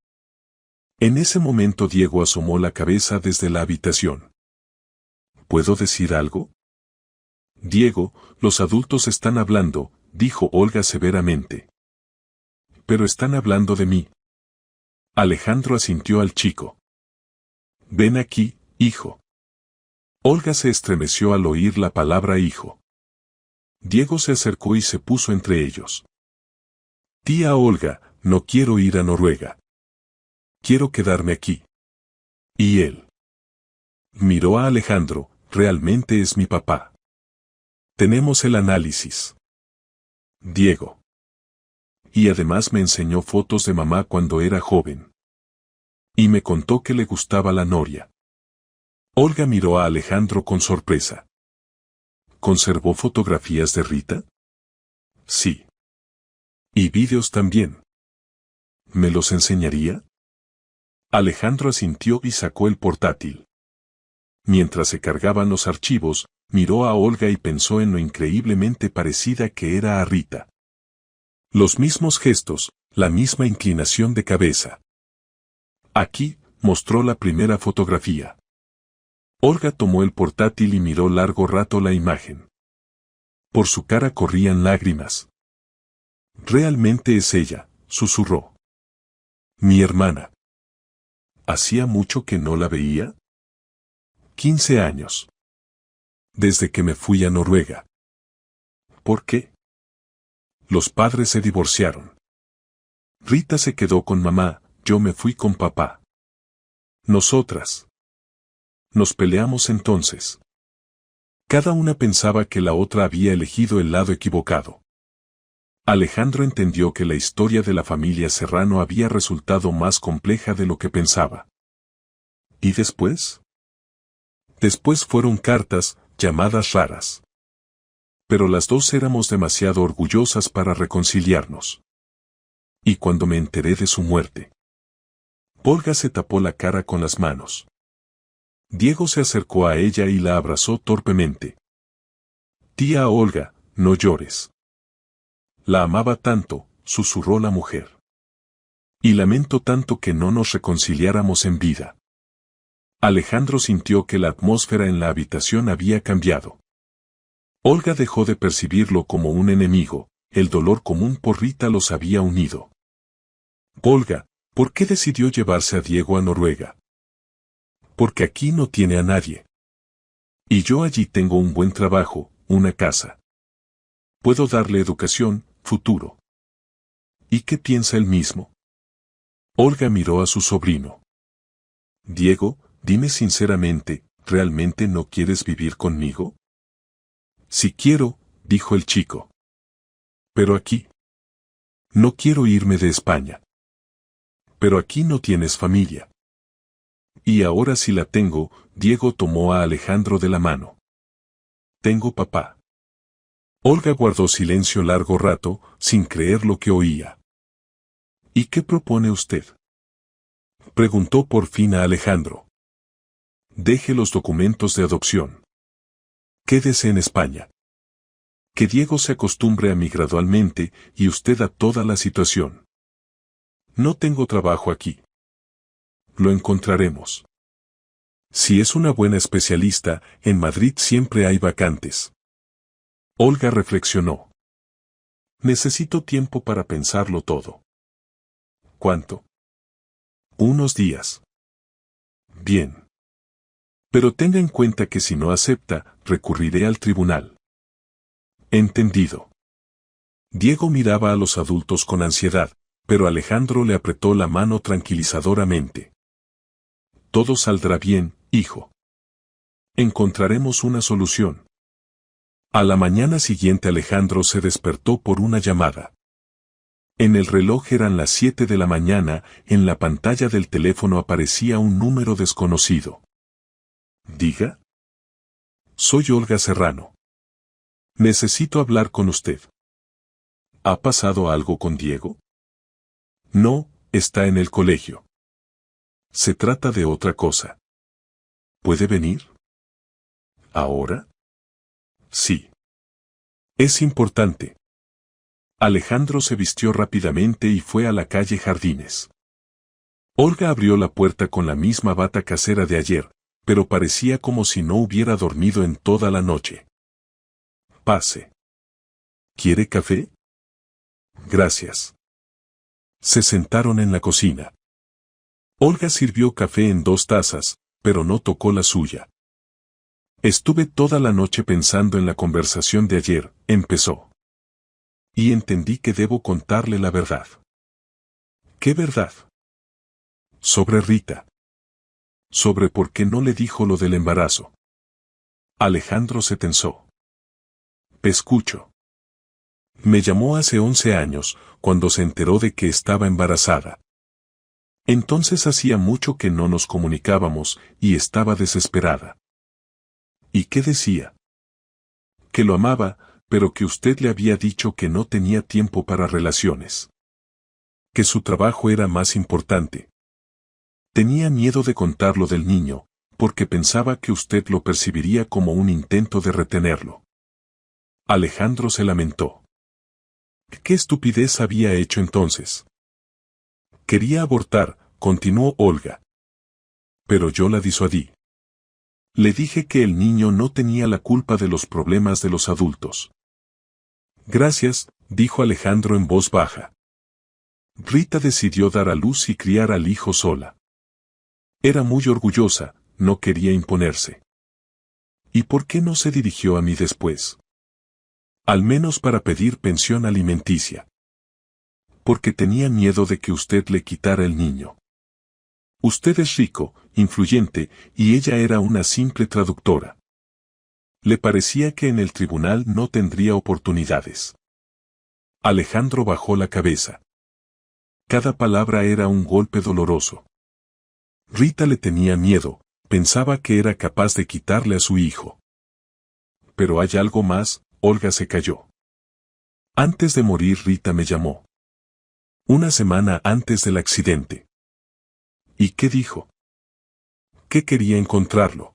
En ese momento Diego asomó la cabeza desde la habitación. ¿Puedo decir algo? Diego, los adultos están hablando, dijo Olga severamente. Pero están hablando de mí. Alejandro asintió al chico. Ven aquí, hijo. Olga se estremeció al oír la palabra hijo. Diego se acercó y se puso entre ellos. Tía Olga, no quiero ir a Noruega. Quiero quedarme aquí. ¿Y él? Miró a Alejandro, realmente es mi papá. Tenemos el análisis. Diego. Y además me enseñó fotos de mamá cuando era joven. Y me contó que le gustaba la noria. Olga miró a Alejandro con sorpresa. ¿Conservó fotografías de Rita? Sí. Y vídeos también. ¿Me los enseñaría? Alejandro asintió y sacó el portátil. Mientras se cargaban los archivos, miró a Olga y pensó en lo increíblemente parecida que era a Rita. Los mismos gestos, la misma inclinación de cabeza. Aquí, mostró la primera fotografía. Olga tomó el portátil y miró largo rato la imagen. Por su cara corrían lágrimas. Realmente es ella, susurró. Mi hermana. ¿Hacía mucho que no la veía? 15 años. Desde que me fui a Noruega. ¿Por qué? Los padres se divorciaron. Rita se quedó con mamá, yo me fui con papá. Nosotras. Nos peleamos entonces. Cada una pensaba que la otra había elegido el lado equivocado. Alejandro entendió que la historia de la familia Serrano había resultado más compleja de lo que pensaba. ¿Y después? Después fueron cartas, llamadas raras. Pero las dos éramos demasiado orgullosas para reconciliarnos. Y cuando me enteré de su muerte. Olga se tapó la cara con las manos. Diego se acercó a ella y la abrazó torpemente. Tía Olga, no llores. La amaba tanto, susurró la mujer. Y lamento tanto que no nos reconciliáramos en vida. Alejandro sintió que la atmósfera en la habitación había cambiado. Olga dejó de percibirlo como un enemigo, el dolor común por Rita los había unido. Olga, ¿por qué decidió llevarse a Diego a Noruega? Porque aquí no tiene a nadie. Y yo allí tengo un buen trabajo, una casa. Puedo darle educación, futuro. ¿Y qué piensa él mismo? Olga miró a su sobrino. Diego, dime sinceramente, ¿realmente no quieres vivir conmigo? Sí quiero, dijo el chico. Pero aquí. No quiero irme de España. Pero aquí no tienes familia. Y ahora sí la tengo, Diego tomó a Alejandro de la mano. Tengo papá. Olga guardó silencio largo rato, sin creer lo que oía. ¿Y qué propone usted? Preguntó por fin a Alejandro. Deje los documentos de adopción. Quédese en España. Que Diego se acostumbre a mí gradualmente y usted a toda la situación. No tengo trabajo aquí. Lo encontraremos. Si es una buena especialista, en Madrid siempre hay vacantes. Olga reflexionó. Necesito tiempo para pensarlo todo. ¿Cuánto? Unos días. Bien. Pero tenga en cuenta que si no acepta, recurriré al tribunal. Entendido. Diego miraba a los adultos con ansiedad, pero Alejandro le apretó la mano tranquilizadoramente. Todo saldrá bien, hijo. Encontraremos una solución. A la mañana siguiente Alejandro se despertó por una llamada. En el reloj eran las 7 de la mañana, en la pantalla del teléfono aparecía un número desconocido. Diga. Soy Olga Serrano. Necesito hablar con usted. ¿Ha pasado algo con Diego? No, está en el colegio. Se trata de otra cosa. ¿Puede venir? ¿Ahora? Sí. Es importante. Alejandro se vistió rápidamente y fue a la calle Jardines. Olga abrió la puerta con la misma bata casera de ayer, pero parecía como si no hubiera dormido en toda la noche. Pase. ¿Quiere café? Gracias. Se sentaron en la cocina. Olga sirvió café en 2 tazas, pero no tocó la suya. Estuve toda la noche pensando en la conversación de ayer, empezó. Y entendí que debo contarle la verdad. ¿Qué verdad? Sobre Rita. Sobre por qué no le dijo lo del embarazo. Alejandro se tensó. Escucho. Me llamó hace 11 años, cuando se enteró de que estaba embarazada. Entonces hacía mucho que no nos comunicábamos, y estaba desesperada. ¿Y qué decía? Que lo amaba, pero que usted le había dicho que no tenía tiempo para relaciones. Que su trabajo era más importante. Tenía miedo de contar lo del niño, porque pensaba que usted lo percibiría como un intento de retenerlo. Alejandro se lamentó. ¿Qué estupidez había hecho entonces? Quería abortar, continuó Olga. Pero yo la disuadí. Le dije que el niño no tenía la culpa de los problemas de los adultos. Gracias, dijo Alejandro en voz baja. Rita decidió dar a luz y criar al hijo sola. Era muy orgullosa, no quería imponerse. ¿Y por qué no se dirigió a mí después? Al menos para pedir pensión alimenticia. Porque tenía miedo de que usted le quitara el niño. Usted es rico, influyente, y ella era una simple traductora. Le parecía que en el tribunal no tendría oportunidades. Alejandro bajó la cabeza. Cada palabra era un golpe doloroso. Rita le tenía miedo, pensaba que era capaz de quitarle a su hijo. Pero hay algo más, Olga se calló. Antes de morir Rita me llamó. Una semana antes del accidente. ¿Y qué dijo? Que quería encontrarlo.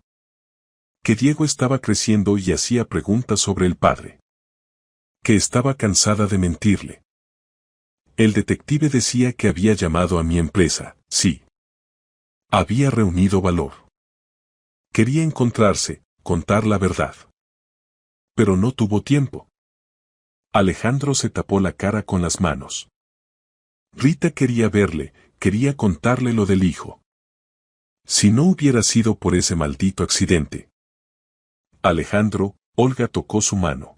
Que Diego estaba creciendo y hacía preguntas sobre el padre. Que estaba cansada de mentirle. El detective decía que había llamado a mi empresa, sí. Había reunido valor. Quería encontrarse, contar la verdad. Pero no tuvo tiempo. Alejandro se tapó la cara con las manos. Rita quería verle, quería contarle lo del hijo. Si no hubiera sido por ese maldito accidente. Alejandro, Olga tocó su mano.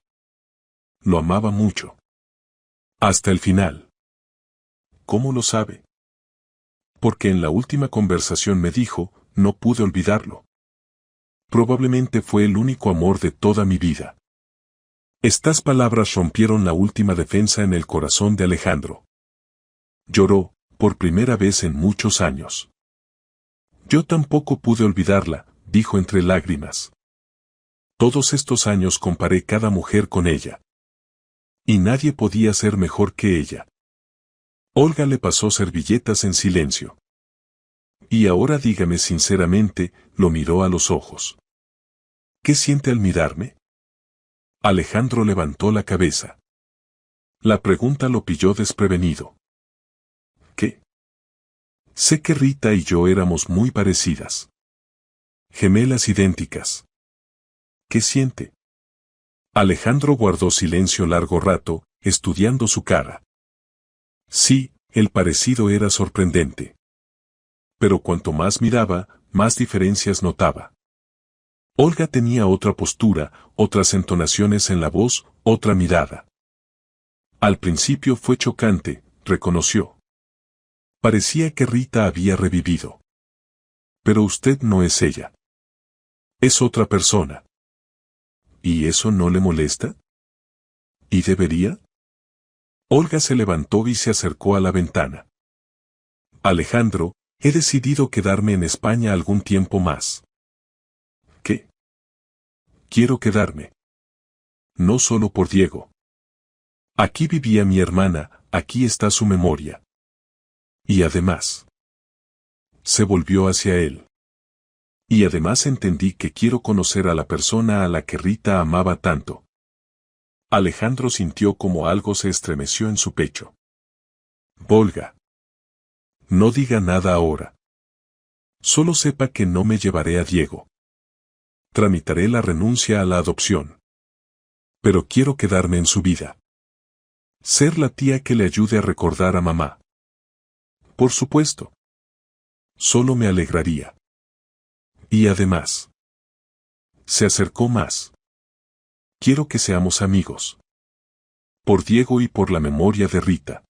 Lo amaba mucho. Hasta el final. ¿Cómo lo sabe? Porque en la última conversación me dijo, no pude olvidarlo. Probablemente fue el único amor de toda mi vida. Estas palabras rompieron la última defensa en el corazón de Alejandro. Lloró, por primera vez en muchos años. Yo tampoco pude olvidarla, dijo entre lágrimas. Todos estos años comparé cada mujer con ella. Y nadie podía ser mejor que ella. Olga le pasó servilletas en silencio. Y ahora dígame sinceramente, lo miró a los ojos. ¿Qué siente al mirarme? Alejandro levantó la cabeza. La pregunta lo pilló desprevenido. ¿Qué? Sé que Rita y yo éramos muy parecidas. Gemelas idénticas. ¿Qué siente? Alejandro guardó silencio largo rato, estudiando su cara. Sí, el parecido era sorprendente. Pero cuanto más miraba, más diferencias notaba. Olga tenía otra postura, otras entonaciones en la voz, otra mirada. Al principio fue chocante, reconoció. Parecía que Rita había revivido. Pero usted no es ella. Es otra persona. ¿Y eso no le molesta? ¿Y debería? Olga se levantó y se acercó a la ventana. Alejandro, he decidido quedarme en España algún tiempo más. ¿Qué? Quiero quedarme. No solo por Diego. Aquí vivía mi hermana, aquí está su memoria. Y además. Se volvió hacia él. Y además entendí que quiero conocer a la persona a la que Rita amaba tanto. Alejandro sintió como algo se estremeció en su pecho. Olga. No diga nada ahora. Solo sepa que no me llevaré a Diego. Tramitaré la renuncia a la adopción. Pero quiero quedarme en su vida. Ser la tía que le ayude a recordar a mamá. Por supuesto. Solo me alegraría. Y además. Se acercó más. Quiero que seamos amigos. Por Diego y por la memoria de Rita.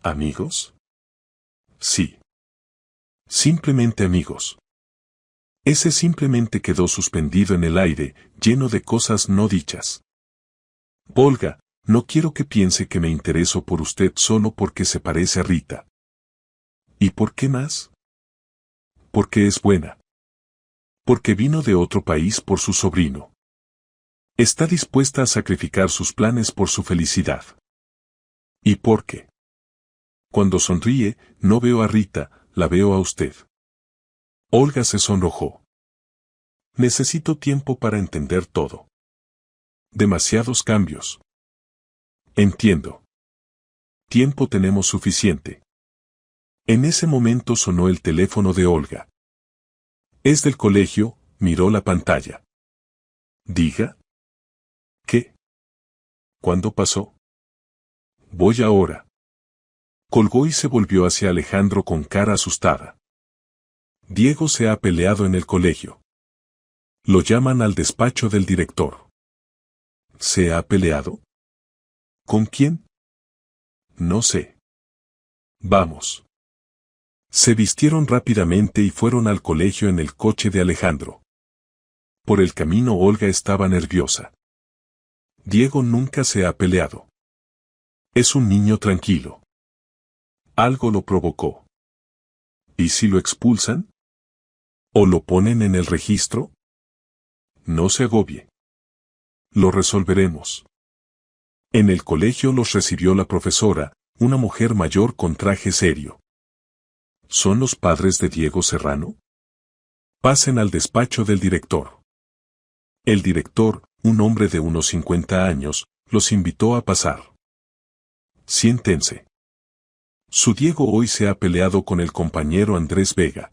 ¿Amigos? Sí. Simplemente amigos. Ese simplemente quedó suspendido en el aire, lleno de cosas no dichas. Olga, no quiero que piense que me intereso por usted solo porque se parece a Rita. ¿Y por qué más? Porque es buena. Porque vino de otro país por su sobrino. Está dispuesta a sacrificar sus planes por su felicidad. ¿Y por qué? Cuando sonríe, no veo a Rita, la veo a usted. Olga se sonrojó. Necesito tiempo para entender todo. Demasiados cambios. Entiendo. Tiempo tenemos suficiente. En ese momento sonó el teléfono de Olga. Es del colegio, miró la pantalla. Diga. ¿Qué? ¿Cuándo pasó? Voy ahora. Colgó y se volvió hacia Alejandro con cara asustada. Diego se ha peleado en el colegio. Lo llaman al despacho del director. ¿Se ha peleado? ¿Con quién? No sé. Vamos. Se vistieron rápidamente y fueron al colegio en el coche de Alejandro. Por el camino Olga estaba nerviosa. Diego nunca se ha peleado. Es un niño tranquilo. Algo lo provocó. ¿Y si lo expulsan? ¿O lo ponen en el registro? No se agobie. Lo resolveremos. En el colegio los recibió la profesora, una mujer mayor con traje serio. ¿Son los padres de Diego Serrano? Pasen al despacho del director. El director, un hombre de unos 50 años, los invitó a pasar. Siéntense. Su Diego hoy se ha peleado con el compañero Andrés Vega.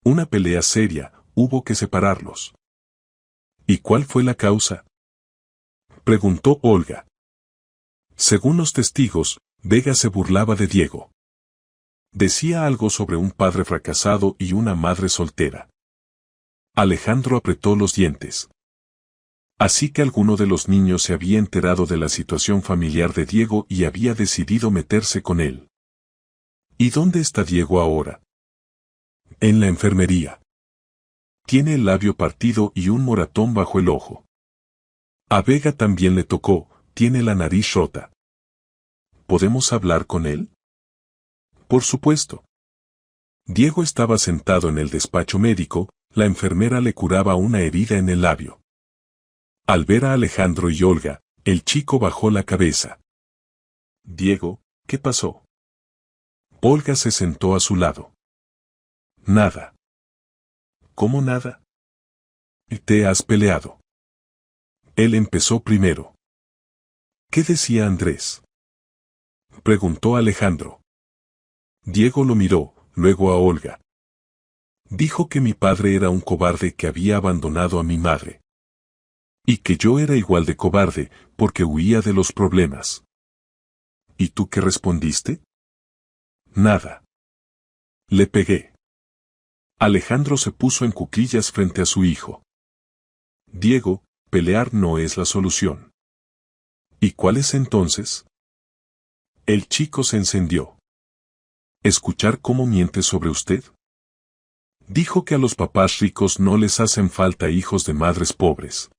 Una pelea seria, hubo que separarlos. ¿Y cuál fue la causa? Preguntó Olga. Según los testigos, Vega se burlaba de Diego. Decía algo sobre un padre fracasado y una madre soltera. Alejandro apretó los dientes. Así que alguno de los niños se había enterado de la situación familiar de Diego y había decidido meterse con él. ¿Y dónde está Diego ahora? En la enfermería. Tiene el labio partido y un moratón bajo el ojo. A Vega también le tocó, tiene la nariz rota. ¿Podemos hablar con él? Por supuesto. Diego estaba sentado en el despacho médico, la enfermera le curaba una herida en el labio. Al ver a Alejandro y Olga, el chico bajó la cabeza. Diego, ¿qué pasó? Olga se sentó a su lado. Nada. ¿Cómo nada? ¿Te has peleado? Él empezó primero. ¿Qué decía Andrés? Preguntó Alejandro. Diego lo miró, luego a Olga. Dijo que mi padre era un cobarde que había abandonado a mi madre. Y que yo era igual de cobarde, porque huía de los problemas. ¿Y tú qué respondiste? Nada. Le pegué. Alejandro se puso en cuclillas frente a su hijo. Diego, pelear no es la solución. ¿Y cuál es entonces? El chico se encendió. ¿Escuchar cómo miente sobre usted? Dijo que a los papás ricos no les hacen falta hijos de madres pobres.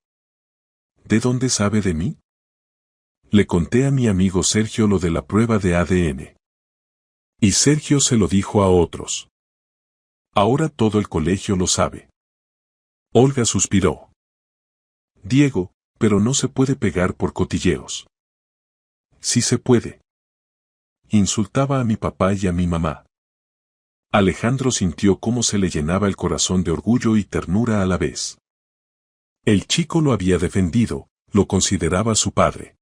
¿De dónde sabe de mí? Le conté a mi amigo Sergio lo de la prueba de ADN. Y Sergio se lo dijo a otros. Ahora todo el colegio lo sabe. Olga suspiró. Diego, pero no se puede pegar por cotilleos. Sí se puede. Insultaba a mi papá y a mi mamá. Alejandro sintió cómo se le llenaba el corazón de orgullo y ternura a la vez. El chico lo había defendido, lo consideraba su padre.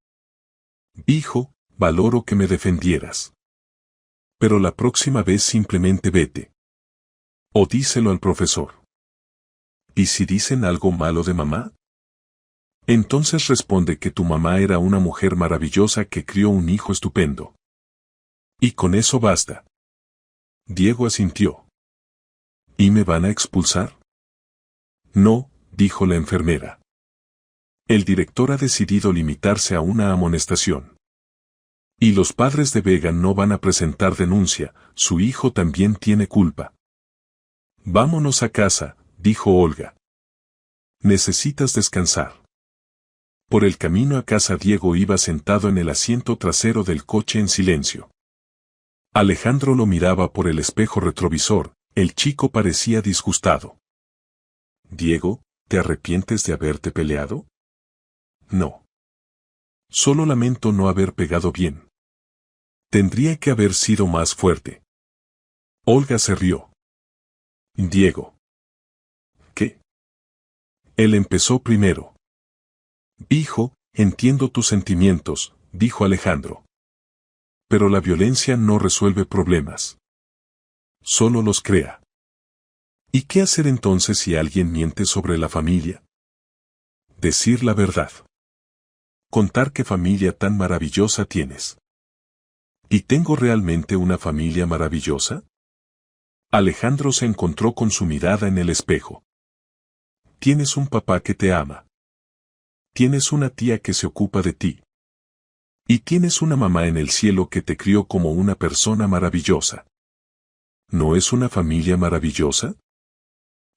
Hijo, valoro que me defendieras. Pero la próxima vez simplemente vete. O díselo al profesor. ¿Y si dicen algo malo de mamá? Entonces responde que tu mamá era una mujer maravillosa que crió un hijo estupendo. Y con eso basta. Diego asintió. ¿Y me van a expulsar? No, dijo la enfermera. El director ha decidido limitarse a una amonestación. Y los padres de Vega no van a presentar denuncia, su hijo también tiene culpa. Vámonos a casa, dijo Olga. Necesitas descansar. Por el camino a casa Diego iba sentado en el asiento trasero del coche en silencio. Alejandro lo miraba por el espejo retrovisor, el chico parecía disgustado. Diego, ¿te arrepientes de haberte peleado? No. Solo lamento no haber pegado bien. Tendría que haber sido más fuerte. Olga se rió. Diego. ¿Qué? Él empezó primero. Hijo, entiendo tus sentimientos, dijo Alejandro. Pero la violencia no resuelve problemas. Solo los crea. ¿Y qué hacer entonces si alguien miente sobre la familia? Decir la verdad. Contar qué familia tan maravillosa tienes. ¿Y tengo realmente una familia maravillosa? Alejandro se encontró con su mirada en el espejo. Tienes un papá que te ama. Tienes una tía que se ocupa de ti. Y tienes una mamá en el cielo que te crió como una persona maravillosa. ¿No es una familia maravillosa?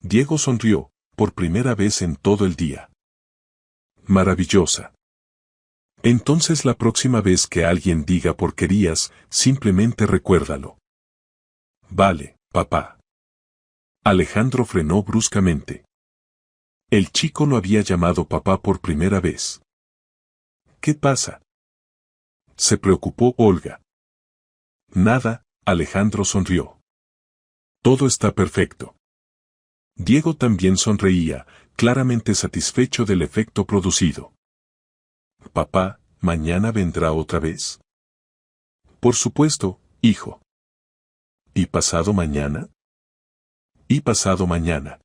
Diego sonrió, por primera vez en todo el día. Maravillosa. Entonces la próxima vez que alguien diga porquerías, simplemente recuérdalo. Vale, papá. Alejandro frenó bruscamente. El chico lo había llamado papá por primera vez. ¿Qué pasa? Se preocupó Olga. Nada, Alejandro sonrió. Todo está perfecto. Diego también sonreía, claramente satisfecho del efecto producido. Papá, ¿mañana vendrá otra vez? Por supuesto, hijo. ¿Y pasado mañana? Y pasado mañana.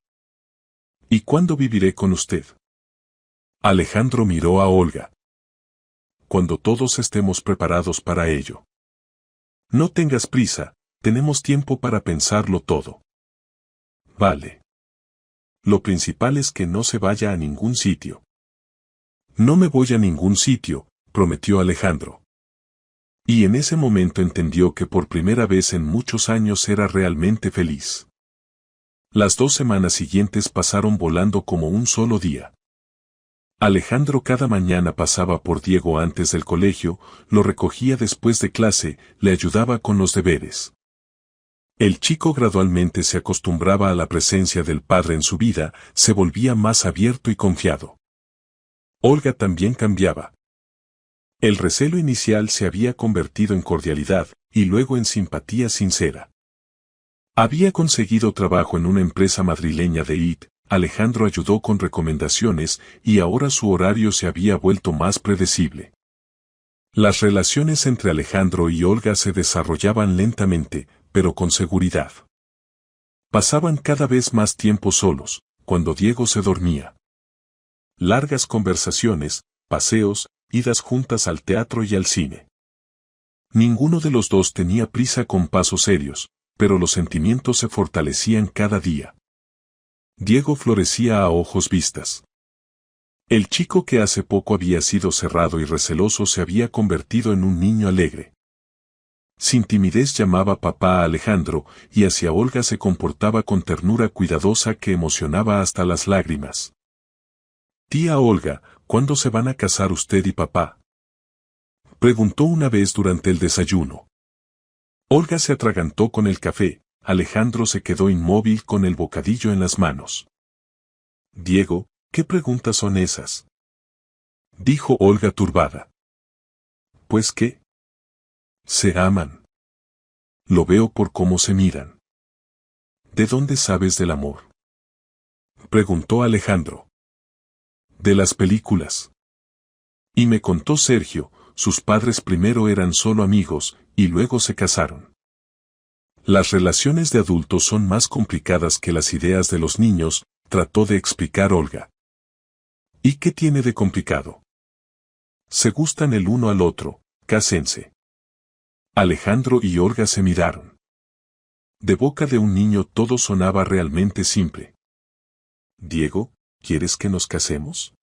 ¿Y cuándo viviré con usted? Alejandro miró a Olga. Cuando todos estemos preparados para ello. No tengas prisa, tenemos tiempo para pensarlo todo. Vale. Lo principal es que no se vaya a ningún sitio. No me voy a ningún sitio, prometió Alejandro. Y en ese momento entendió que por primera vez en muchos años era realmente feliz. Las 2 semanas siguientes pasaron volando como un solo día. Alejandro cada mañana pasaba por Diego antes del colegio, lo recogía después de clase, le ayudaba con los deberes. El chico gradualmente se acostumbraba a la presencia del padre en su vida, se volvía más abierto y confiado. Olga también cambiaba. El recelo inicial se había convertido en cordialidad, y luego en simpatía sincera. Había conseguido trabajo en una empresa madrileña de IT, Alejandro ayudó con recomendaciones y ahora su horario se había vuelto más predecible. Las relaciones entre Alejandro y Olga se desarrollaban lentamente, pero con seguridad. Pasaban cada vez más tiempo solos, cuando Diego se dormía. Largas conversaciones, paseos, idas juntas al teatro y al cine. Ninguno de los dos tenía prisa con pasos serios, pero los sentimientos se fortalecían cada día. Diego florecía a ojos vistas. El chico que hace poco había sido cerrado y receloso se había convertido en un niño alegre. Sin timidez llamaba papá a Alejandro, y hacia Olga se comportaba con ternura cuidadosa que emocionaba hasta las lágrimas. Tía Olga, ¿cuándo se van a casar usted y papá? Preguntó una vez durante el desayuno. Olga se atragantó con el café, Alejandro se quedó inmóvil con el bocadillo en las manos. Diego, ¿qué preguntas son esas? Dijo Olga turbada. ¿Pues qué? Se aman. Lo veo por cómo se miran. ¿De dónde sabes del amor? Preguntó Alejandro. De las películas. Y me contó Sergio, sus padres primero eran solo amigos, y luego se casaron. Las relaciones de adultos son más complicadas que las ideas de los niños, trató de explicar Olga. ¿Y qué tiene de complicado? Se gustan el uno al otro, cásense. Alejandro y Olga se miraron. De boca de un niño todo sonaba realmente simple. Diego, ¿quieres que nos casemos?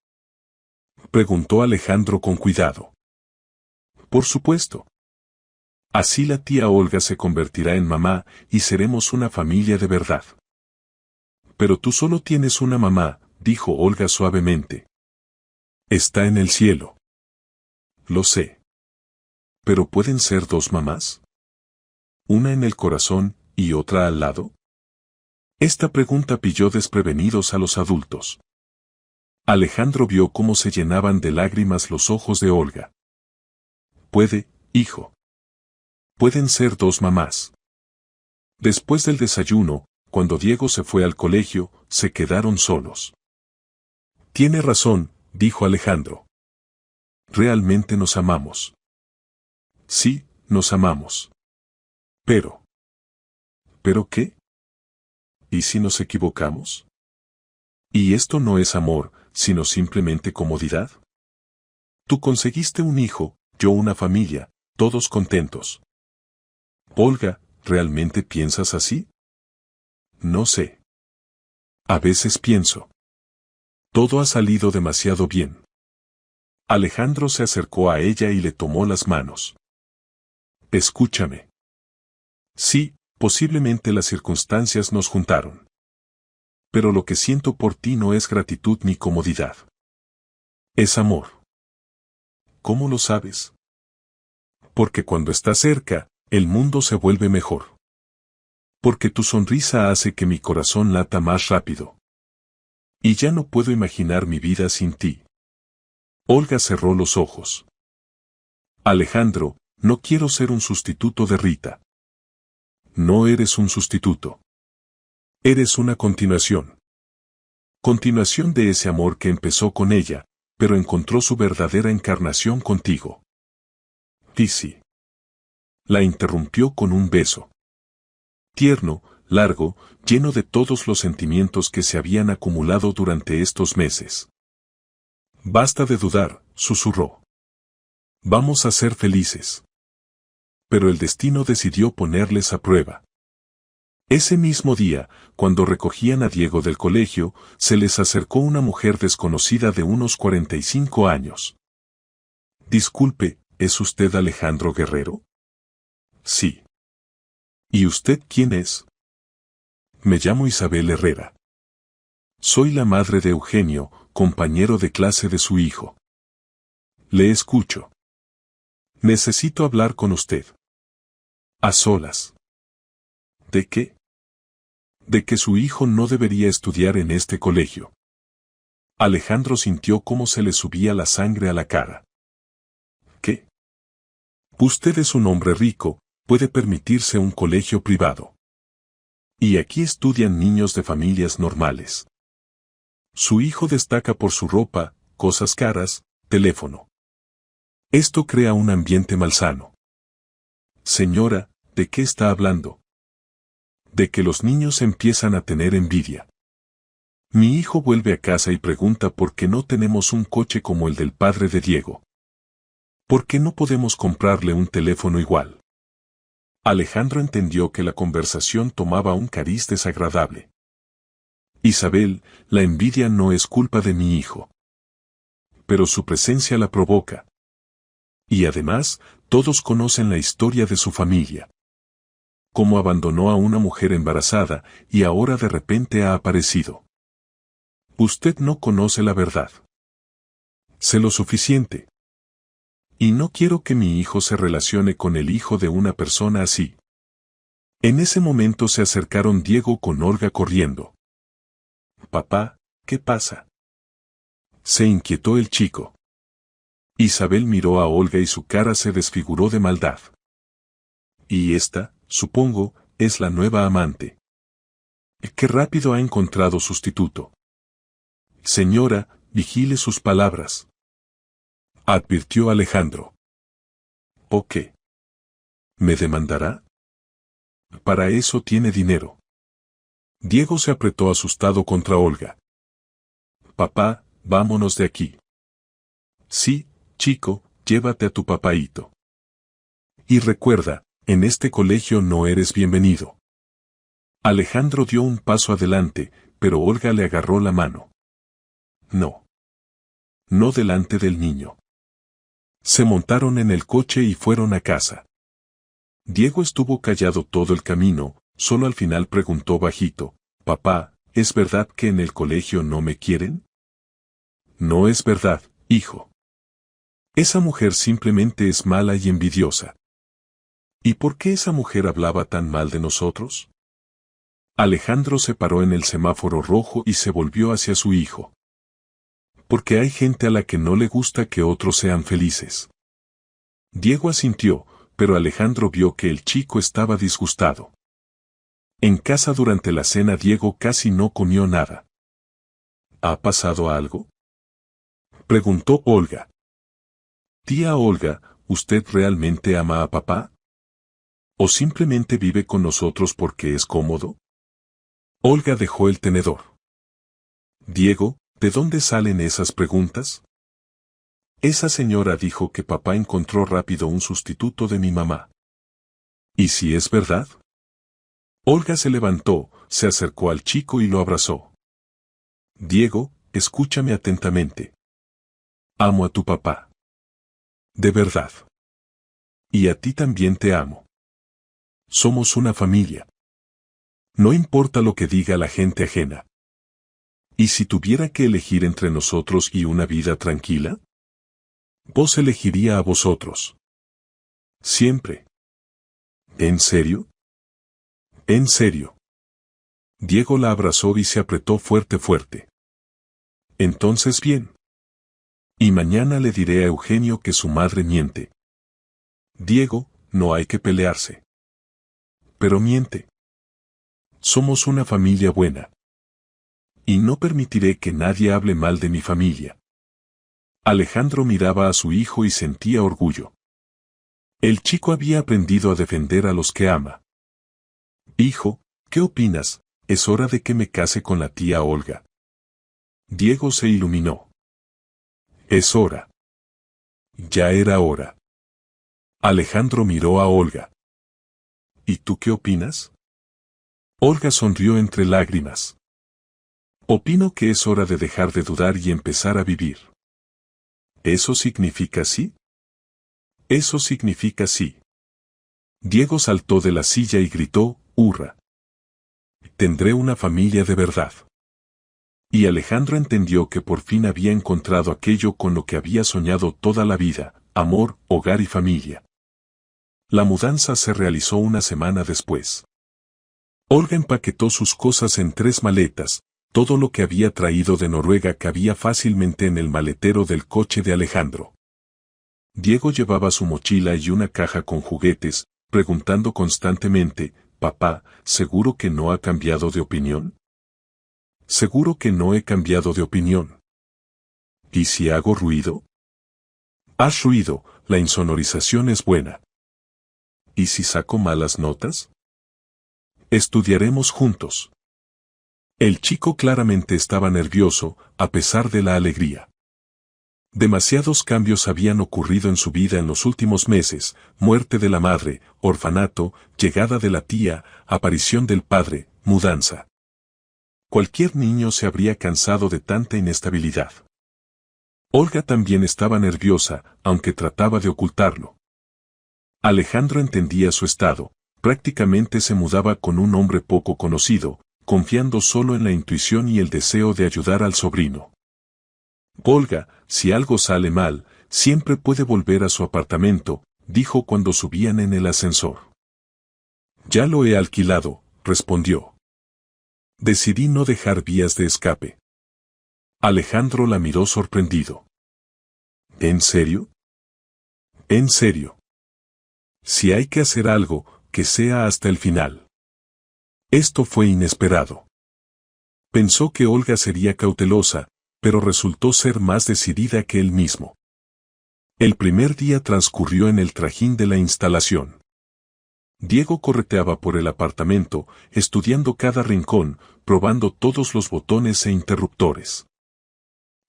Preguntó Alejandro con cuidado. Por supuesto. Así la tía Olga se convertirá en mamá y seremos una familia de verdad. Pero tú solo tienes una mamá, dijo Olga suavemente. Está en el cielo. Lo sé. ¿Pero pueden ser dos mamás? ¿Una en el corazón y otra al lado? Esta pregunta pilló desprevenidos a los adultos. Alejandro vio cómo se llenaban de lágrimas los ojos de Olga. Puede, hijo. Pueden ser dos mamás. Después del desayuno, cuando Diego se fue al colegio, se quedaron solos. Tiene razón, dijo Alejandro. Realmente nos amamos. Sí, nos amamos. Pero. ¿Pero qué? ¿Y si nos equivocamos? ¿Y esto no es amor, sino simplemente comodidad? Tú conseguiste un hijo, yo una familia, todos contentos. Olga, ¿realmente piensas así? No sé. A veces pienso. Todo ha salido demasiado bien. Alejandro se acercó a ella y le tomó las manos. Escúchame. Sí, posiblemente las circunstancias nos juntaron. Pero lo que siento por ti no es gratitud ni comodidad. Es amor. ¿Cómo lo sabes? Porque cuando estás cerca, el mundo se vuelve mejor. Porque tu sonrisa hace que mi corazón lata más rápido. Y ya no puedo imaginar mi vida sin ti. Olga cerró los ojos. Alejandro, no quiero ser un sustituto de Rita. No eres un sustituto. Eres una continuación. Continuación de ese amor que empezó con ella, pero encontró su verdadera encarnación contigo. Tizzy. La interrumpió con un beso. Tierno, largo, lleno de todos los sentimientos que se habían acumulado durante estos meses. Basta de dudar, susurró. Vamos a ser felices. Pero el destino decidió ponerles a prueba. Ese mismo día, cuando recogían a Diego del colegio, se les acercó una mujer desconocida de unos 45 años. Disculpe, ¿es usted Alejandro Guerrero? Sí. ¿Y usted quién es? Me llamo Isabel Herrera. Soy la madre de Eugenio, compañero de clase de su hijo. Le escucho. Necesito hablar con usted. A solas. ¿De qué? De que su hijo no debería estudiar en este colegio. Alejandro sintió cómo se le subía la sangre a la cara. ¿Qué? Usted es un hombre rico, puede permitirse un colegio privado. Y aquí estudian niños de familias normales. Su hijo destaca por su ropa, cosas caras, teléfono. Esto crea un ambiente malsano. Señora, ¿de qué está hablando? De que los niños empiezan a tener envidia. Mi hijo vuelve a casa y pregunta por qué no tenemos un coche como el del padre de Diego. ¿Por qué no podemos comprarle un teléfono igual? Alejandro entendió que la conversación tomaba un cariz desagradable. Isabel, la envidia no es culpa de mi hijo. Pero su presencia la provoca. Y además, todos conocen la historia de su familia. Cómo abandonó a una mujer embarazada y ahora de repente ha aparecido. Usted no conoce la verdad. Sé lo suficiente. Y no quiero que mi hijo se relacione con el hijo de una persona así. En ese momento se acercaron Diego con Olga corriendo. Papá, ¿qué pasa? Se inquietó el chico. Isabel miró a Olga y su cara se desfiguró de maldad. Y esta, supongo, es la nueva amante. Qué rápido ha encontrado sustituto. Señora, vigile sus palabras. Advirtió Alejandro. ¿O qué? ¿Me demandará? Para eso tiene dinero. Diego se apretó asustado contra Olga. Papá, vámonos de aquí. Sí, chico, llévate a tu papaíto. Y recuerda, en este colegio no eres bienvenido. Alejandro dio un paso adelante, pero Olga le agarró la mano. No. No delante del niño. Se montaron en el coche y fueron a casa. Diego estuvo callado todo el camino, solo al final preguntó bajito, «Papá, ¿es verdad que en el colegio no me quieren?» No es verdad, hijo. Esa mujer simplemente es mala y envidiosa. ¿Y por qué esa mujer hablaba tan mal de nosotros? Alejandro se paró en el semáforo rojo y se volvió hacia su hijo. Porque hay gente a la que no le gusta que otros sean felices. Diego asintió, pero Alejandro vio que el chico estaba disgustado. En casa durante la cena Diego casi no comió nada. ¿Ha pasado algo?, preguntó Olga. Tía Olga, ¿usted realmente ama a papá? ¿O simplemente vive con nosotros porque es cómodo? Olga dejó el tenedor. Diego, ¿de dónde salen esas preguntas? Esa señora dijo que papá encontró rápido un sustituto de mi mamá. ¿Y si es verdad? Olga se levantó, se acercó al chico y lo abrazó. Diego, escúchame atentamente. Amo a tu papá. De verdad. Y a ti también te amo. Somos una familia. No importa lo que diga la gente ajena. ¿Y si tuviera que elegir entre nosotros y una vida tranquila? Vos elegiría a vosotros. Siempre. ¿En serio? En serio. Diego la abrazó y se apretó fuerte. Entonces bien. Y mañana le diré a Eugenio que su madre miente. Diego, no hay que pelearse. Pero miente. Somos una familia buena. Y no permitiré que nadie hable mal de mi familia. Alejandro miraba a su hijo y sentía orgullo. El chico había aprendido a defender a los que ama. Hijo, ¿qué opinas? Es hora de que me case con la tía Olga. Diego se iluminó. Es hora. Ya era hora. Alejandro miró a Olga. ¿Y tú qué opinas? Olga sonrió entre lágrimas. Opino que es hora de dejar de dudar y empezar a vivir. ¿Eso significa sí? Eso significa sí. Diego saltó de la silla y gritó, ¡hurra! Tendré una familia de verdad. Y Alejandro entendió que por fin había encontrado aquello con lo que había soñado toda la vida, amor, hogar y familia. La mudanza se realizó una semana después. Olga empaquetó sus cosas en 3 maletas, todo lo que había traído de Noruega cabía fácilmente en el maletero del coche de Alejandro. Diego llevaba su mochila y una caja con juguetes, preguntando constantemente, «Papá, ¿seguro que no ha cambiado de opinión?» «Seguro que no he cambiado de opinión». ¿Y si hago ruido? «Haz ruido, la insonorización es buena». ¿Y si saco malas notas? Estudiaremos juntos. El chico claramente estaba nervioso, a pesar de la alegría. Demasiados cambios habían ocurrido en su vida en los últimos meses: muerte de la madre, orfanato, llegada de la tía, aparición del padre, mudanza. Cualquier niño se habría cansado de tanta inestabilidad. Olga también estaba nerviosa, aunque trataba de ocultarlo. Alejandro entendía su estado, prácticamente se mudaba con un hombre poco conocido, confiando solo en la intuición y el deseo de ayudar al sobrino. Olga, si algo sale mal, siempre puede volver a su apartamento, dijo cuando subían en el ascensor. Ya lo he alquilado, respondió. Decidí no dejar vías de escape. Alejandro la miró sorprendido. ¿En serio? En serio. Si hay que hacer algo, que sea hasta el final. Esto fue inesperado. Pensó que Olga sería cautelosa, pero resultó ser más decidida que él mismo. El primer día transcurrió en el trajín de la instalación. Diego correteaba por el apartamento, estudiando cada rincón, probando todos los botones e interruptores.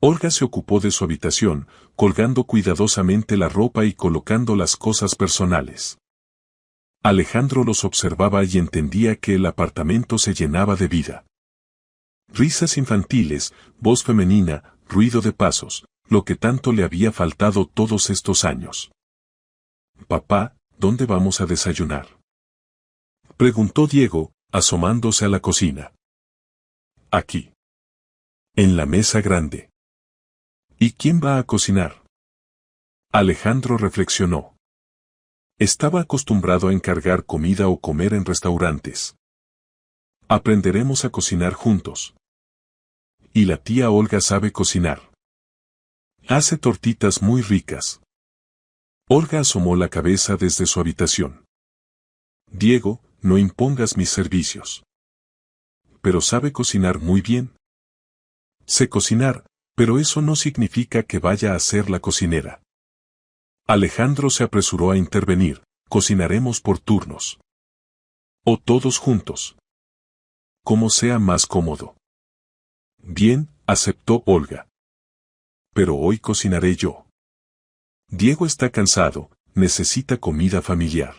Olga se ocupó de su habitación, colgando cuidadosamente la ropa y colocando las cosas personales. Alejandro los observaba y entendía que el apartamento se llenaba de vida. Risas infantiles, voz femenina, ruido de pasos, lo que tanto le había faltado todos estos años. «Papá, ¿dónde vamos a desayunar?», preguntó Diego, asomándose a la cocina. «Aquí. En la mesa grande». «¿Y quién va a cocinar?». Alejandro reflexionó. Estaba acostumbrado a encargar comida o comer en restaurantes. Aprenderemos a cocinar juntos. Y la tía Olga sabe cocinar. Hace tortitas muy ricas. Olga asomó la cabeza desde su habitación. Diego, no impongas mis servicios. Pero sabe cocinar muy bien. Sé cocinar, pero eso no significa que vaya a ser la cocinera. Alejandro se apresuró a intervenir, cocinaremos por turnos. O todos juntos. Como sea más cómodo. Bien, aceptó Olga. Pero hoy cocinaré yo. Diego está cansado, necesita comida familiar.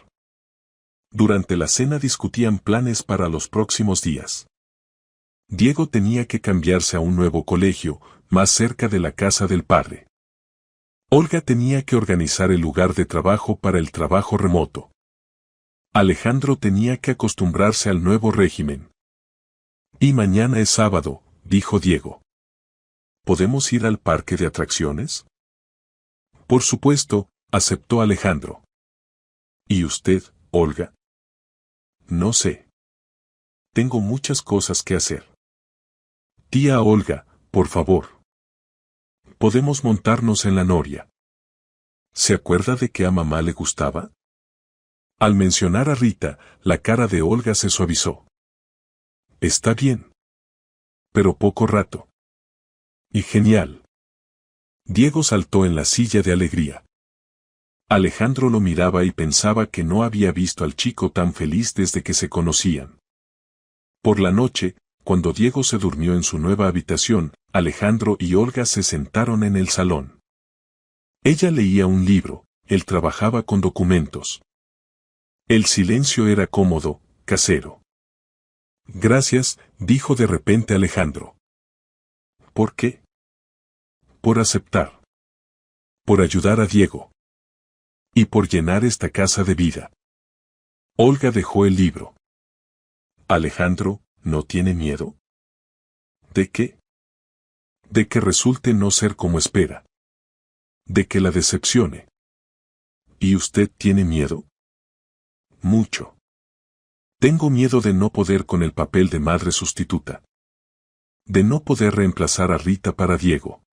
Durante la cena discutían planes para los próximos días. Diego tenía que cambiarse a un nuevo colegio, más cerca de la casa del padre. Olga tenía que organizar el lugar de trabajo para el trabajo remoto. Alejandro tenía que acostumbrarse al nuevo régimen. Y mañana es sábado, dijo Diego. ¿Podemos ir al parque de atracciones? Por supuesto, aceptó Alejandro. ¿Y usted, Olga? No sé. Tengo muchas cosas que hacer. Tía Olga, por favor. Podemos montarnos en la noria. ¿Se acuerda de que a mamá le gustaba? Al mencionar a Rita, la cara de Olga se suavizó. Está bien. Pero poco rato. Y genial. Diego saltó en la silla de alegría. Alejandro lo miraba y pensaba que no había visto al chico tan feliz desde que se conocían. Por la noche, cuando Diego se durmió en su nueva habitación, Alejandro y Olga se sentaron en el salón. Ella leía un libro, él trabajaba con documentos. El silencio era cómodo, casero. Gracias, dijo de repente Alejandro. ¿Por qué? Por aceptar. Por ayudar a Diego. Y por llenar esta casa de vida. Olga dejó el libro. Alejandro, ¿no tiene miedo? ¿De qué? De que resulte no ser como espera. De que la decepcione. ¿Y usted tiene miedo? Mucho. Tengo miedo de no poder con el papel de madre sustituta. De no poder reemplazar a Rita para Diego.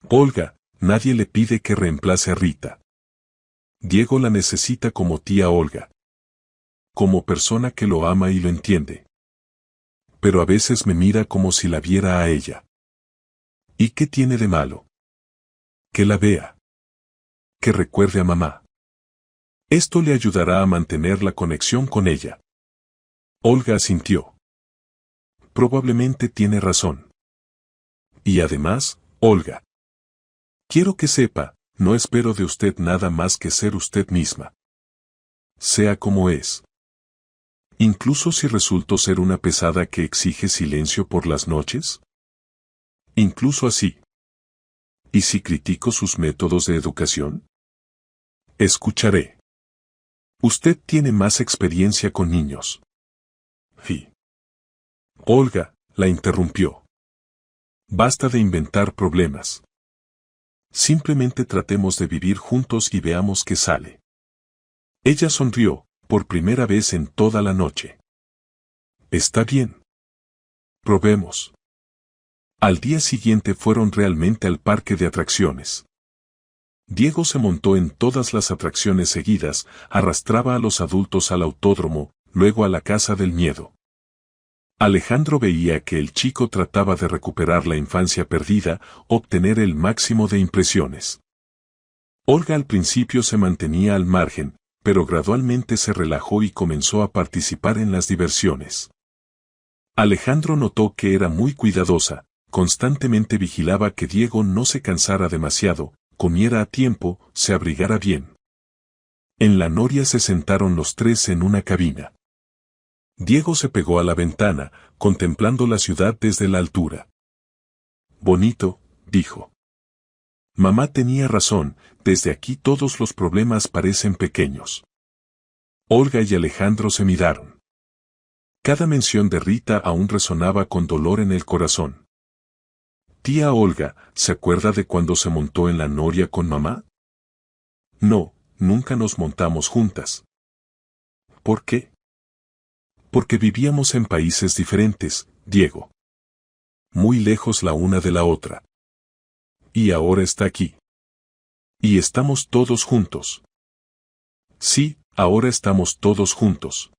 Olga, nadie le pide que reemplace a Rita. Diego la necesita como tía Olga. Como persona que lo ama y lo entiende. Pero a veces me mira como si la viera a ella. ¿Y qué tiene de malo? Que la vea. Que recuerde a mamá. Esto le ayudará a mantener la conexión con ella. Olga asintió. Probablemente tiene razón. Y además, Olga. Quiero que sepa, no espero de usted nada más que ser usted misma. Sea como es. Incluso si resulto ser una pesada que exige silencio por las noches. Incluso así. ¿Y si critico sus métodos de educación? Escucharé. Usted tiene más experiencia con niños. Fi. Olga, la interrumpió. Basta de inventar problemas. Simplemente tratemos de vivir juntos y veamos qué sale. Ella sonrió, por primera vez en toda la noche. Está bien. Probemos. Al día siguiente fueron realmente al parque de atracciones. Diego se montó en todas las atracciones seguidas, arrastraba a los adultos al autódromo, luego a la casa del miedo. Alejandro veía que el chico trataba de recuperar la infancia perdida, obtener el máximo de impresiones. Olga al principio se mantenía al margen, pero gradualmente se relajó y comenzó a participar en las diversiones. Alejandro notó que era muy cuidadosa, constantemente vigilaba que Diego no se cansara demasiado, comiera a tiempo, se abrigara bien. En la noria se sentaron los tres en una cabina. Diego se pegó a la ventana, contemplando la ciudad desde la altura. Bonito, dijo. Mamá tenía razón, desde aquí todos los problemas parecen pequeños. Olga y Alejandro se miraron. Cada mención de Rita aún resonaba con dolor en el corazón. Tía Olga, ¿se acuerda de cuando se montó en la noria con mamá? No, nunca nos montamos juntas. ¿Por qué? Porque vivíamos en países diferentes, Diego. Muy lejos la una de la otra. Y ahora está aquí. Y estamos todos juntos. Sí, ahora estamos todos juntos.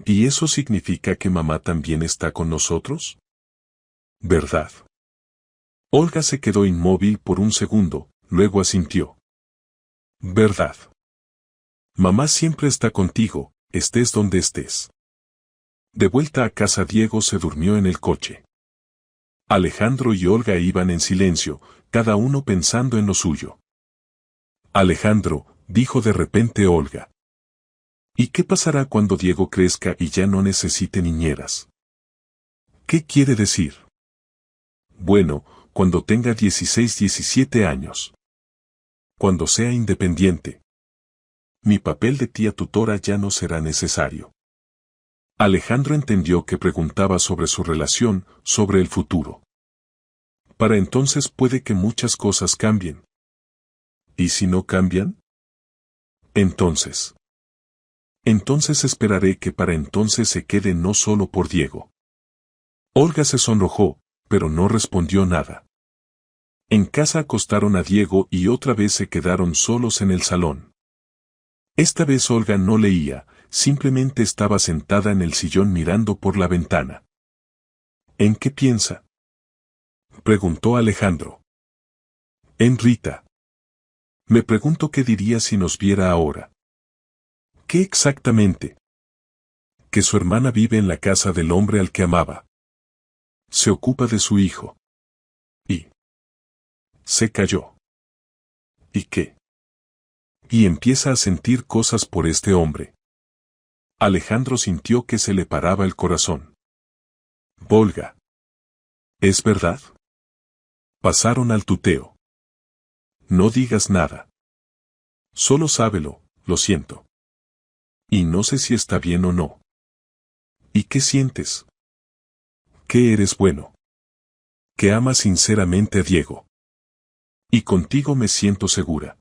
¿Y eso significa que mamá también está con nosotros? ¿Verdad? Olga se quedó inmóvil por un segundo, luego asintió. ¿Verdad? Mamá siempre está contigo, estés donde estés. De vuelta a casa Diego se durmió en el coche. Alejandro y Olga iban en silencio, cada uno pensando en lo suyo. Alejandro, dijo de repente Olga. ¿Y qué pasará cuando Diego crezca y ya no necesite niñeras? ¿Qué quiere decir? Bueno, cuando tenga 16-17 años. Cuando sea independiente. Mi papel de tía tutora ya no será necesario. Alejandro entendió que preguntaba sobre su relación, sobre el futuro. Para entonces puede que muchas cosas cambien. ¿Y si no cambian? Entonces esperaré que para entonces se quede no solo por Diego. Olga se sonrojó, pero no respondió nada. En casa acostaron a Diego y otra vez se quedaron solos en el salón. Esta vez Olga no leía, simplemente estaba sentada en el sillón mirando por la ventana. ¿En qué piensa?, preguntó Alejandro. En Rita. Me pregunto qué diría si nos viera ahora. ¿Qué exactamente? Que su hermana vive en la casa del hombre al que amaba. Se ocupa de su hijo. Y se calló. ¿Y qué? Y empieza a sentir cosas por este hombre. Alejandro sintió que se le paraba el corazón. Olga. ¿Es verdad? Pasaron al tuteo. No digas nada. Solo sábelo, lo siento. Y no sé si está bien o no. ¿Y qué sientes? Que eres bueno. Que amas sinceramente a Diego. Y contigo me siento segura.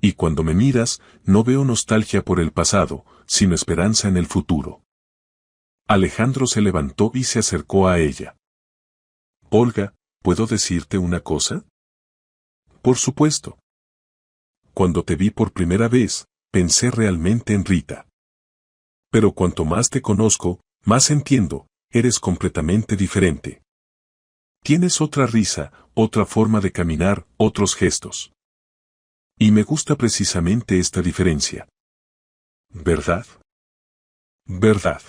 Y cuando me miras, no veo nostalgia por el pasado, sino esperanza en el futuro. Alejandro se levantó y se acercó a ella. Olga, ¿puedo decirte una cosa? Por supuesto. Cuando te vi por primera vez, pensé realmente en Rita. Pero cuanto más te conozco, más entiendo, eres completamente diferente. Tienes otra risa, otra forma de caminar, otros gestos. Y me gusta precisamente esta diferencia. ¿Verdad? ¿Verdad?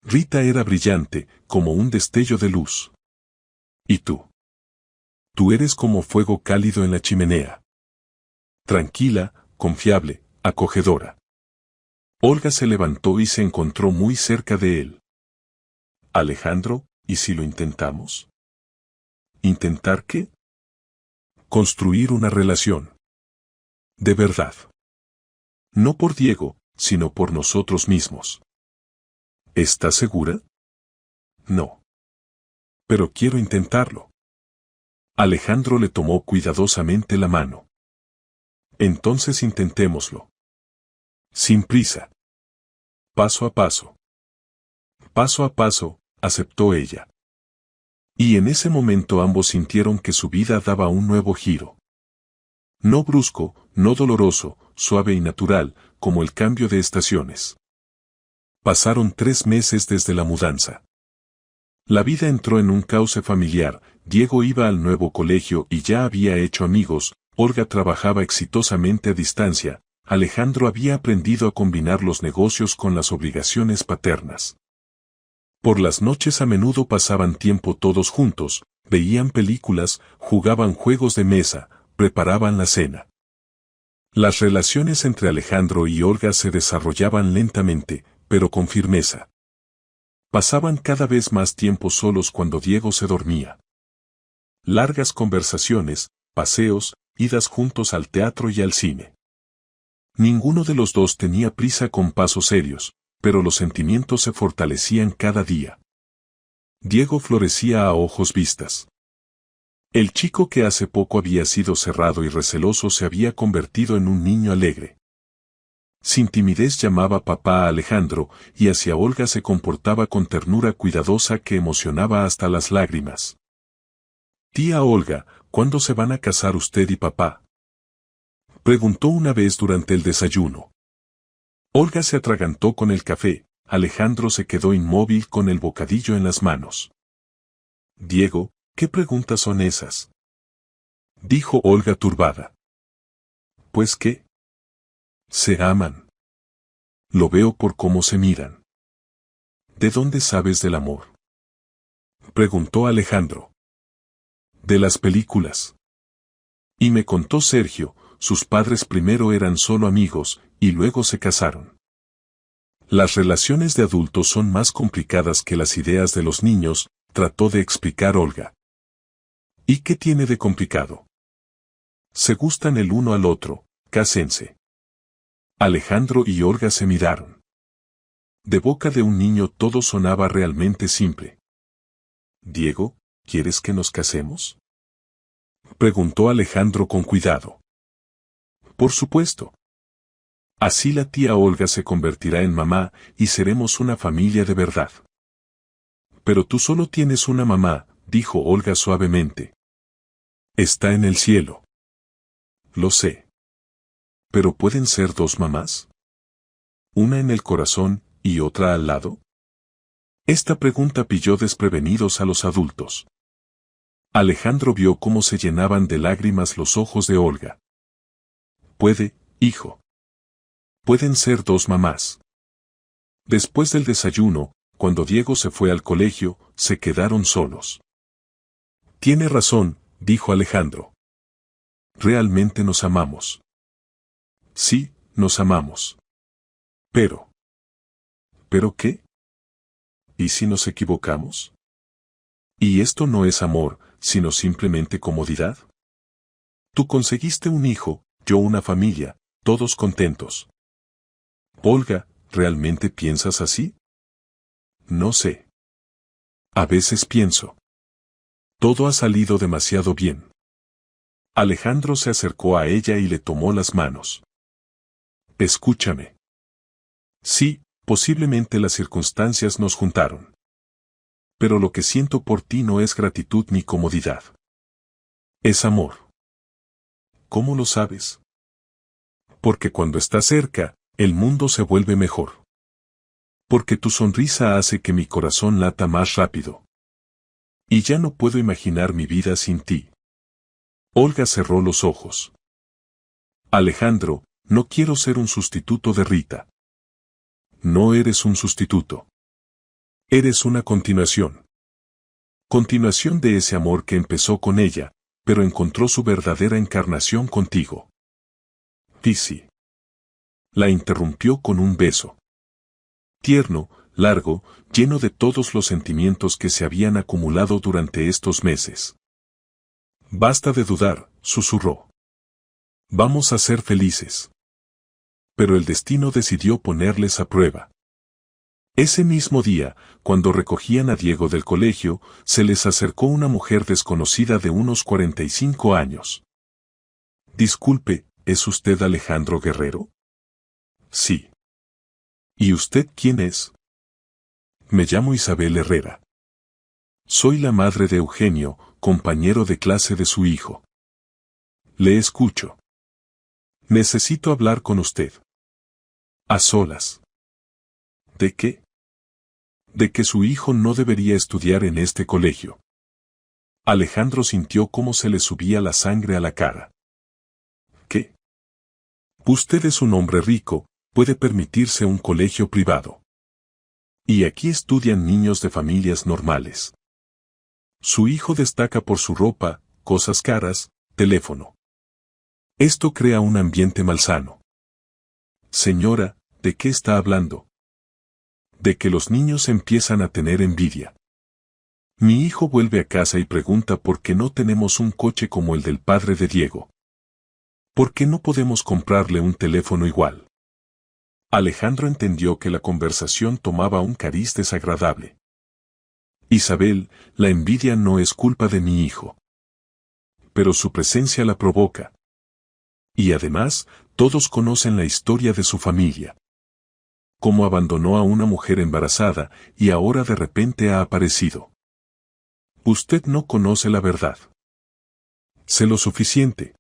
Rita era brillante, como un destello de luz. ¿Y tú? Tú eres como fuego cálido en la chimenea. Tranquila, confiable, acogedora. Olga se levantó y se encontró muy cerca de él. Alejandro, ¿y si lo intentamos? ¿Intentar qué? Construir una relación. De verdad. No por Diego, sino por nosotros mismos. ¿Estás segura? No. Pero quiero intentarlo. Alejandro le tomó cuidadosamente la mano. Entonces intentémoslo. Sin prisa. Paso a paso. Paso a paso, aceptó ella. Y en ese momento ambos sintieron que su vida daba un nuevo giro. No brusco, no doloroso, suave y natural, como el cambio de estaciones. Pasaron 3 meses desde la mudanza. La vida entró en un cauce familiar, Diego iba al nuevo colegio y ya había hecho amigos, Olga trabajaba exitosamente a distancia, Alejandro había aprendido a combinar los negocios con las obligaciones paternas. Por las noches a menudo pasaban tiempo todos juntos, veían películas, jugaban juegos de mesa, preparaban la cena. Las relaciones entre Alejandro y Olga se desarrollaban lentamente, pero con firmeza. Pasaban cada vez más tiempo solos cuando Diego se dormía. Largas conversaciones, paseos, idas juntos al teatro y al cine. Ninguno de los dos tenía prisa con pasos serios, pero los sentimientos se fortalecían cada día. Diego florecía a ojos vistas. El chico que hace poco había sido cerrado y receloso se había convertido en un niño alegre. Sin timidez llamaba papá a Alejandro, y hacia Olga se comportaba con ternura cuidadosa que emocionaba hasta las lágrimas. Tía Olga, ¿cuándo se van a casar usted y papá? Preguntó una vez durante el desayuno. Olga se atragantó con el café, Alejandro se quedó inmóvil con el bocadillo en las manos. Diego, ¿qué preguntas son esas? Dijo Olga turbada. ¿Pues qué? Se aman. Lo veo por cómo se miran. ¿De dónde sabes del amor? Preguntó Alejandro. De las películas. Y me contó Sergio, sus padres primero eran solo amigos, y luego se casaron. Las relaciones de adultos son más complicadas que las ideas de los niños, trató de explicar Olga. ¿Y qué tiene de complicado? Se gustan el uno al otro, cásense. Alejandro y Olga se miraron. De boca de un niño todo sonaba realmente simple. Diego, ¿quieres que nos casemos? Preguntó Alejandro con cuidado. Por supuesto. Así la tía Olga se convertirá en mamá y seremos una familia de verdad. Pero tú solo tienes una mamá, dijo Olga suavemente. Está en el cielo. Lo sé. ¿Pero pueden ser 2 mamás? ¿Una en el corazón y otra al lado? Esta pregunta pilló desprevenidos a los adultos. Alejandro vio cómo se llenaban de lágrimas los ojos de Olga. Puede, hijo. Pueden ser 2 mamás. Después del desayuno, cuando Diego se fue al colegio, se quedaron solos. Tiene razón, dijo Alejandro. Realmente nos amamos. Sí, nos amamos. Pero. ¿Pero qué? ¿Y si nos equivocamos? ¿Y esto no es amor, sino simplemente comodidad? Tú conseguiste un hijo, yo una familia, todos contentos. Olga, ¿realmente piensas así? No sé. A veces pienso. Todo ha salido demasiado bien. Alejandro se acercó a ella y le tomó las manos. Escúchame. Sí, posiblemente las circunstancias nos juntaron. Pero lo que siento por ti no es gratitud ni comodidad. Es amor. ¿Cómo lo sabes? Porque cuando estás cerca, el mundo se vuelve mejor. Porque tu sonrisa hace que mi corazón lata más rápido. Y ya no puedo imaginar mi vida sin ti. Olga cerró los ojos. Alejandro, no quiero ser un sustituto de Rita. No eres un sustituto. Eres una continuación. Continuación de ese amor que empezó con ella, pero encontró su verdadera encarnación contigo. Pisi. La interrumpió con un beso. Tierno, largo, lleno de todos los sentimientos que se habían acumulado durante estos meses. Basta de dudar, susurró. Vamos a ser felices. Pero el destino decidió ponerles a prueba. Ese mismo día, cuando recogían a Diego del colegio, se les acercó una mujer desconocida de unos 45 años. Disculpe, ¿es usted Alejandro Guerrero? Sí. ¿Y usted quién es? Me llamo Isabel Herrera. Soy la madre de Eugenio, compañero de clase de su hijo. Le escucho. Necesito hablar con usted. A solas. ¿De qué? De que su hijo no debería estudiar en este colegio. Alejandro sintió cómo se le subía la sangre a la cara. ¿Qué? Usted es un hombre rico, puede permitirse un colegio privado. Y aquí estudian niños de familias normales. Su hijo destaca por su ropa, cosas caras, teléfono. Esto crea un ambiente malsano. Señora, ¿de qué está hablando? De que los niños empiezan a tener envidia. Mi hijo vuelve a casa y pregunta por qué no tenemos un coche como el del padre de Diego. ¿Por qué no podemos comprarle un teléfono igual? Alejandro entendió que la conversación tomaba un cariz desagradable. Isabel, la envidia no es culpa de mi hijo. Pero su presencia la provoca. Y además, todos conocen la historia de su familia. Cómo abandonó a una mujer embarazada y ahora de repente ha aparecido. Usted no conoce la verdad. Sé lo suficiente.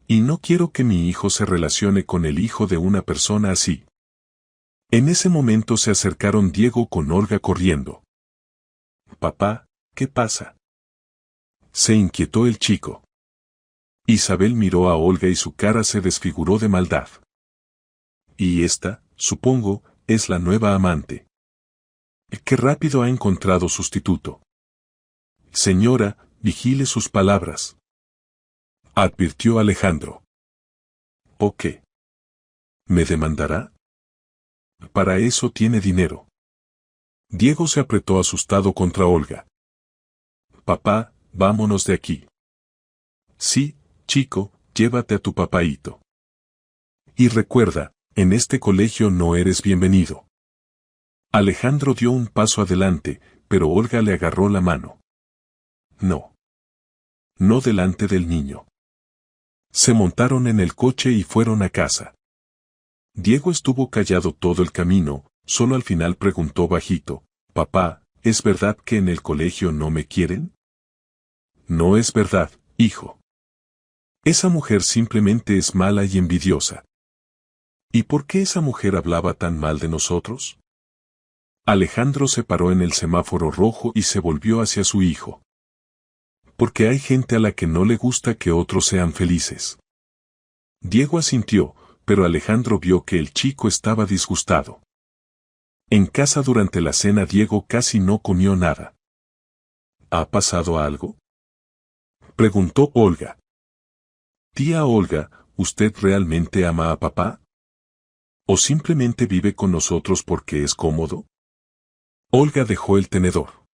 Y no quiero que mi hijo se relacione con el hijo de una persona así. En ese momento se acercaron Diego con Olga corriendo. Papá, ¿qué pasa? Se inquietó el chico. Isabel miró a Olga y su cara se desfiguró de maldad. Y esta, supongo, es la nueva amante. Qué rápido ha encontrado sustituto. Señora, vigile sus palabras. Advirtió Alejandro. ¿O qué? ¿Me demandará? Para eso tiene dinero. Diego se apretó asustado contra Olga. Papá, vámonos de aquí. Sí, chico, llévate a tu papaíto. Y recuerda, en este colegio no eres bienvenido. Alejandro dio un paso adelante, pero Olga le agarró la mano. No. No delante del niño. Se montaron en el coche y fueron a casa. Diego estuvo callado todo el camino, solo al final preguntó bajito, papá, ¿es verdad que en el colegio no me quieren? No es verdad, hijo. Esa mujer simplemente es mala y envidiosa. ¿Y por qué esa mujer hablaba tan mal de nosotros? Alejandro se paró en el semáforo rojo y se volvió hacia su hijo. Porque hay gente a la que no le gusta que otros sean felices. Diego asintió, pero Alejandro vio que el chico estaba disgustado. En casa durante la cena Diego casi no comió nada. ¿Ha pasado algo? Preguntó Olga. Tía Olga, ¿usted realmente ama a papá? ¿O simplemente vive con nosotros porque es cómodo? Olga dejó el tenedor.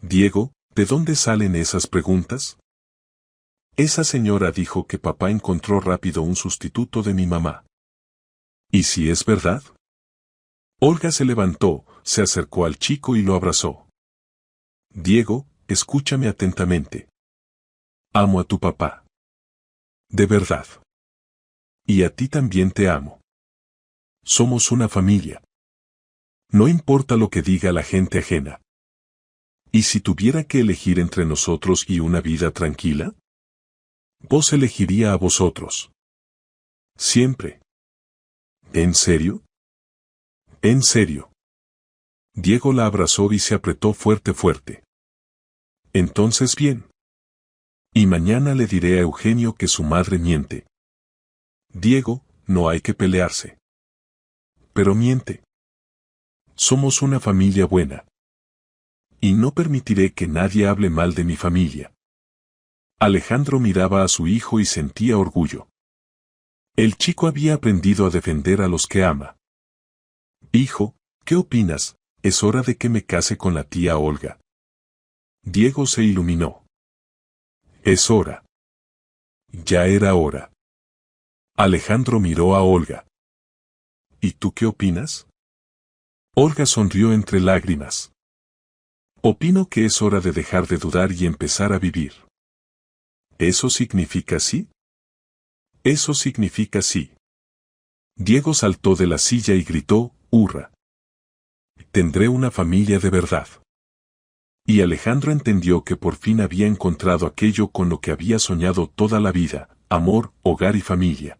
Diego, ¿de dónde salen esas preguntas? Esa señora dijo que papá encontró rápido un sustituto de mi mamá. ¿Y si es verdad? Olga se levantó, se acercó al chico y lo abrazó. Diego, escúchame atentamente. Amo a tu papá. De verdad. Y a ti también te amo. Somos una familia. No importa lo que diga la gente ajena. ¿Y si tuviera que elegir entre nosotros y una vida tranquila? Vos elegiría a vosotros. Siempre. ¿En serio? En serio. Diego la abrazó y se apretó fuerte. Entonces bien. Y mañana le diré a Eugenio que su madre miente. Diego, no hay que pelearse. Pero miente. Somos una familia buena. Y no permitiré que nadie hable mal de mi familia. Alejandro miraba a su hijo y sentía orgullo. El chico había aprendido a defender a los que ama. Hijo, ¿qué opinas? Es hora de que me case con la tía Olga. Diego se iluminó. Es hora. Ya era hora. Alejandro miró a Olga. ¿Y tú qué opinas? Olga sonrió entre lágrimas. Opino que es hora de dejar de dudar y empezar a vivir. ¿Eso significa sí? Eso significa sí. Diego saltó de la silla y gritó, ¡hurra! Tendré una familia de verdad. Y Alejandro entendió que por fin había encontrado aquello con lo que había soñado toda la vida, amor, hogar y familia.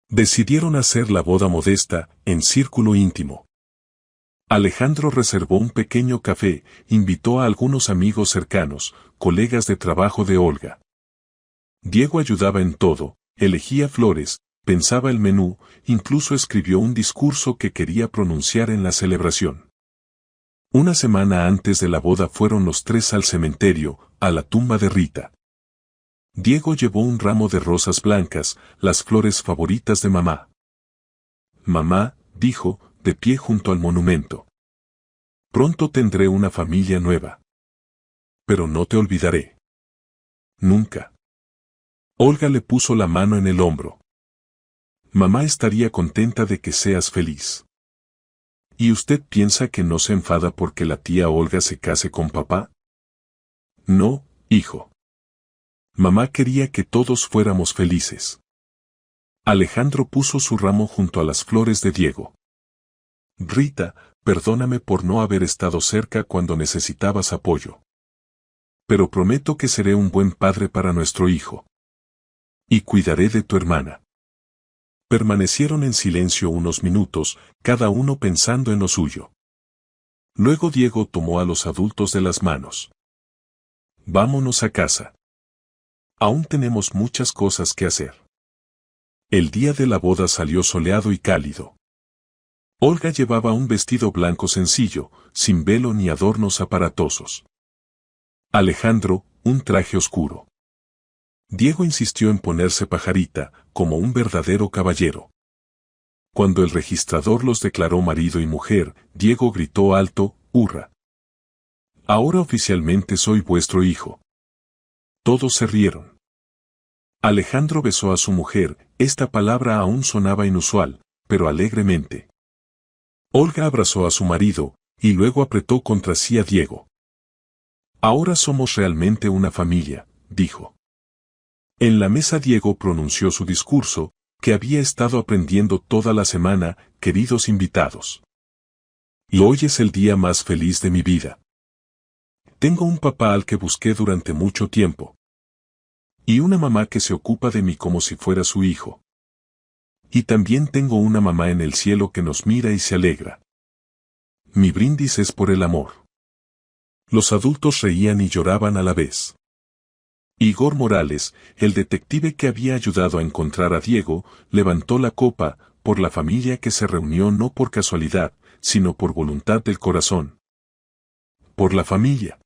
Decidieron hacer la boda modesta, en círculo íntimo. Alejandro reservó un pequeño café, invitó a algunos amigos cercanos, colegas de trabajo de Olga. Diego ayudaba en todo, elegía flores, pensaba el menú, incluso escribió un discurso que quería pronunciar en la celebración. Una semana antes de la boda fueron los tres al cementerio, a la tumba de Rita. Diego llevó un ramo de rosas blancas, las flores favoritas de mamá. Mamá, dijo, de pie junto al monumento. Pronto tendré una familia nueva. Pero no te olvidaré. Nunca. Olga le puso la mano en el hombro. Mamá estaría contenta de que seas feliz. ¿Y usted piensa que no se enfada porque la tía Olga se case con papá? No, hijo. Mamá quería que todos fuéramos felices. Alejandro puso su ramo junto a las flores de Diego. Rita, perdóname por no haber estado cerca cuando necesitabas apoyo. Pero prometo que seré un buen padre para nuestro hijo. Y cuidaré de tu hermana. Permanecieron en silencio unos minutos, cada uno pensando en lo suyo. Luego Diego tomó a los adultos de las manos. Vámonos a casa. Aún tenemos muchas cosas que hacer. El día de la boda salió soleado y cálido. Olga llevaba un vestido blanco sencillo, sin velo ni adornos aparatosos. Alejandro, un traje oscuro. Diego insistió en ponerse pajarita, como un verdadero caballero. Cuando el registrador los declaró marido y mujer, Diego gritó alto, ¡hurra! Ahora oficialmente soy vuestro hijo. Todos se rieron. Alejandro besó a su mujer, esta palabra aún sonaba inusual, pero alegremente. Olga abrazó a su marido, y luego apretó contra sí a Diego. Ahora somos realmente una familia, dijo. En la mesa Diego pronunció su discurso, que había estado aprendiendo toda la semana, queridos invitados. Y hoy es el día más feliz de mi vida. Tengo un papá al que busqué durante mucho tiempo. Y una mamá que se ocupa de mí como si fuera su hijo. Y también tengo una mamá en el cielo que nos mira y se alegra. Mi brindis es por el amor. Los adultos reían y lloraban a la vez. Igor Morales, el detective que había ayudado a encontrar a Diego, levantó la copa, por la familia que se reunió no por casualidad, sino por voluntad del corazón. Por la familia.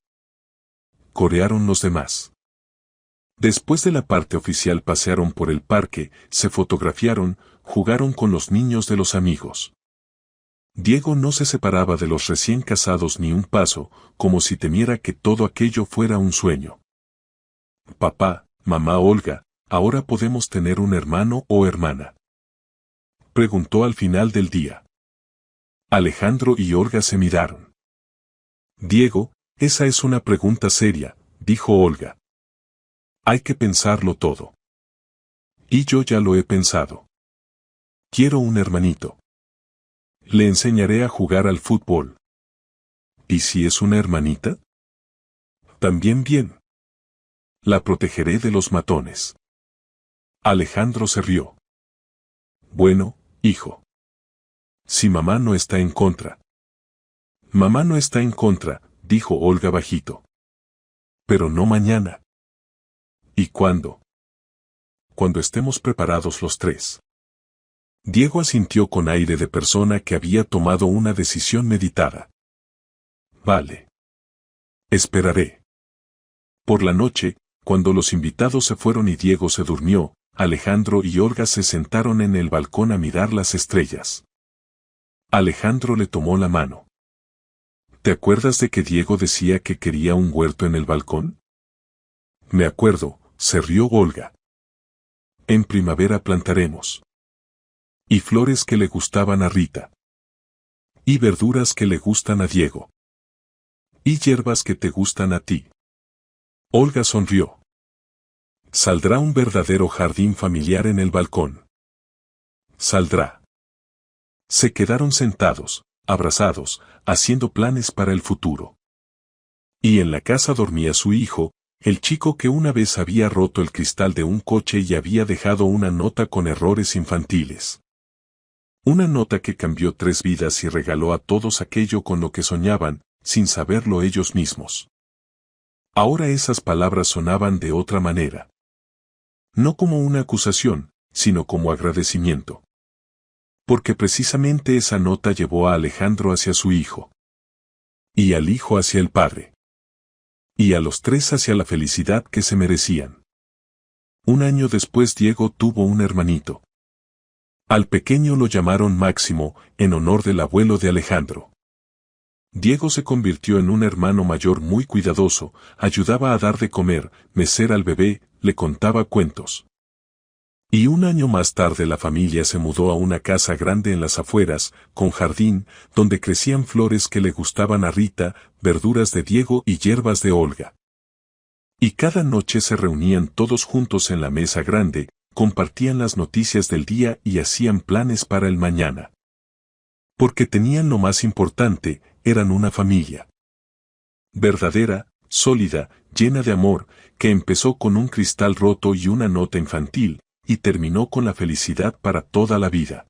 Corearon los demás. Después de la parte oficial pasearon por el parque, se fotografiaron, jugaron con los niños de los amigos. Diego no se separaba de los recién casados ni un paso, como si temiera que todo aquello fuera un sueño. Papá, mamá Olga, ¿ahora podemos tener un hermano o hermana? Preguntó al final del día. Alejandro y Olga se miraron. Diego, esa es una pregunta seria, dijo Olga. Hay que pensarlo todo. Y yo ya lo he pensado. Quiero un hermanito. Le enseñaré a jugar al fútbol. ¿Y si es una hermanita? También bien. La protegeré de los matones. Alejandro se rió. Bueno, hijo. Si mamá no está en contra. Mamá no está en contra, dijo Olga bajito. Pero no mañana. ¿Y cuándo? Cuando estemos preparados los tres. Diego asintió con aire de persona que había tomado una decisión meditada. Vale. Esperaré. Por la noche, cuando los invitados se fueron y Diego se durmió, Alejandro y Olga se sentaron en el balcón a mirar las estrellas. Alejandro le tomó la mano. ¿Te acuerdas de que Diego decía que quería un huerto en el balcón? Me acuerdo, se rió Olga. En primavera plantaremos. Y flores que le gustaban a Rita. Y verduras que le gustan a Diego. Y hierbas que te gustan a ti. Olga sonrió. Saldrá un verdadero jardín familiar en el balcón. Saldrá. Se quedaron sentados, abrazados, haciendo planes para el futuro. Y en la casa dormía su hijo, el chico que una vez había roto el cristal de un coche y había dejado una nota con errores infantiles. Una nota que cambió 3 vidas y regaló a todos aquello con lo que soñaban, sin saberlo ellos mismos. Ahora esas palabras sonaban de otra manera. No como una acusación, sino como agradecimiento. Porque precisamente esa nota llevó a Alejandro hacia su hijo. Y al hijo hacia el padre. Y a los 3 hacia la felicidad que se merecían. Un año después Diego tuvo un hermanito. Al pequeño lo llamaron Máximo, en honor del abuelo de Alejandro. Diego se convirtió en un hermano mayor muy cuidadoso, ayudaba a dar de comer, mecer al bebé, le contaba cuentos. Y un año más tarde la familia se mudó a una casa grande en las afueras, con jardín, donde crecían flores que le gustaban a Rita, verduras de Diego y hierbas de Olga. Y cada noche se reunían todos juntos en la mesa grande, compartían las noticias del día y hacían planes para el mañana. Porque tenían lo más importante, eran una familia. Verdadera, sólida, llena de amor, que empezó con un cristal roto y una nota infantil, y terminó con la felicidad para toda la vida.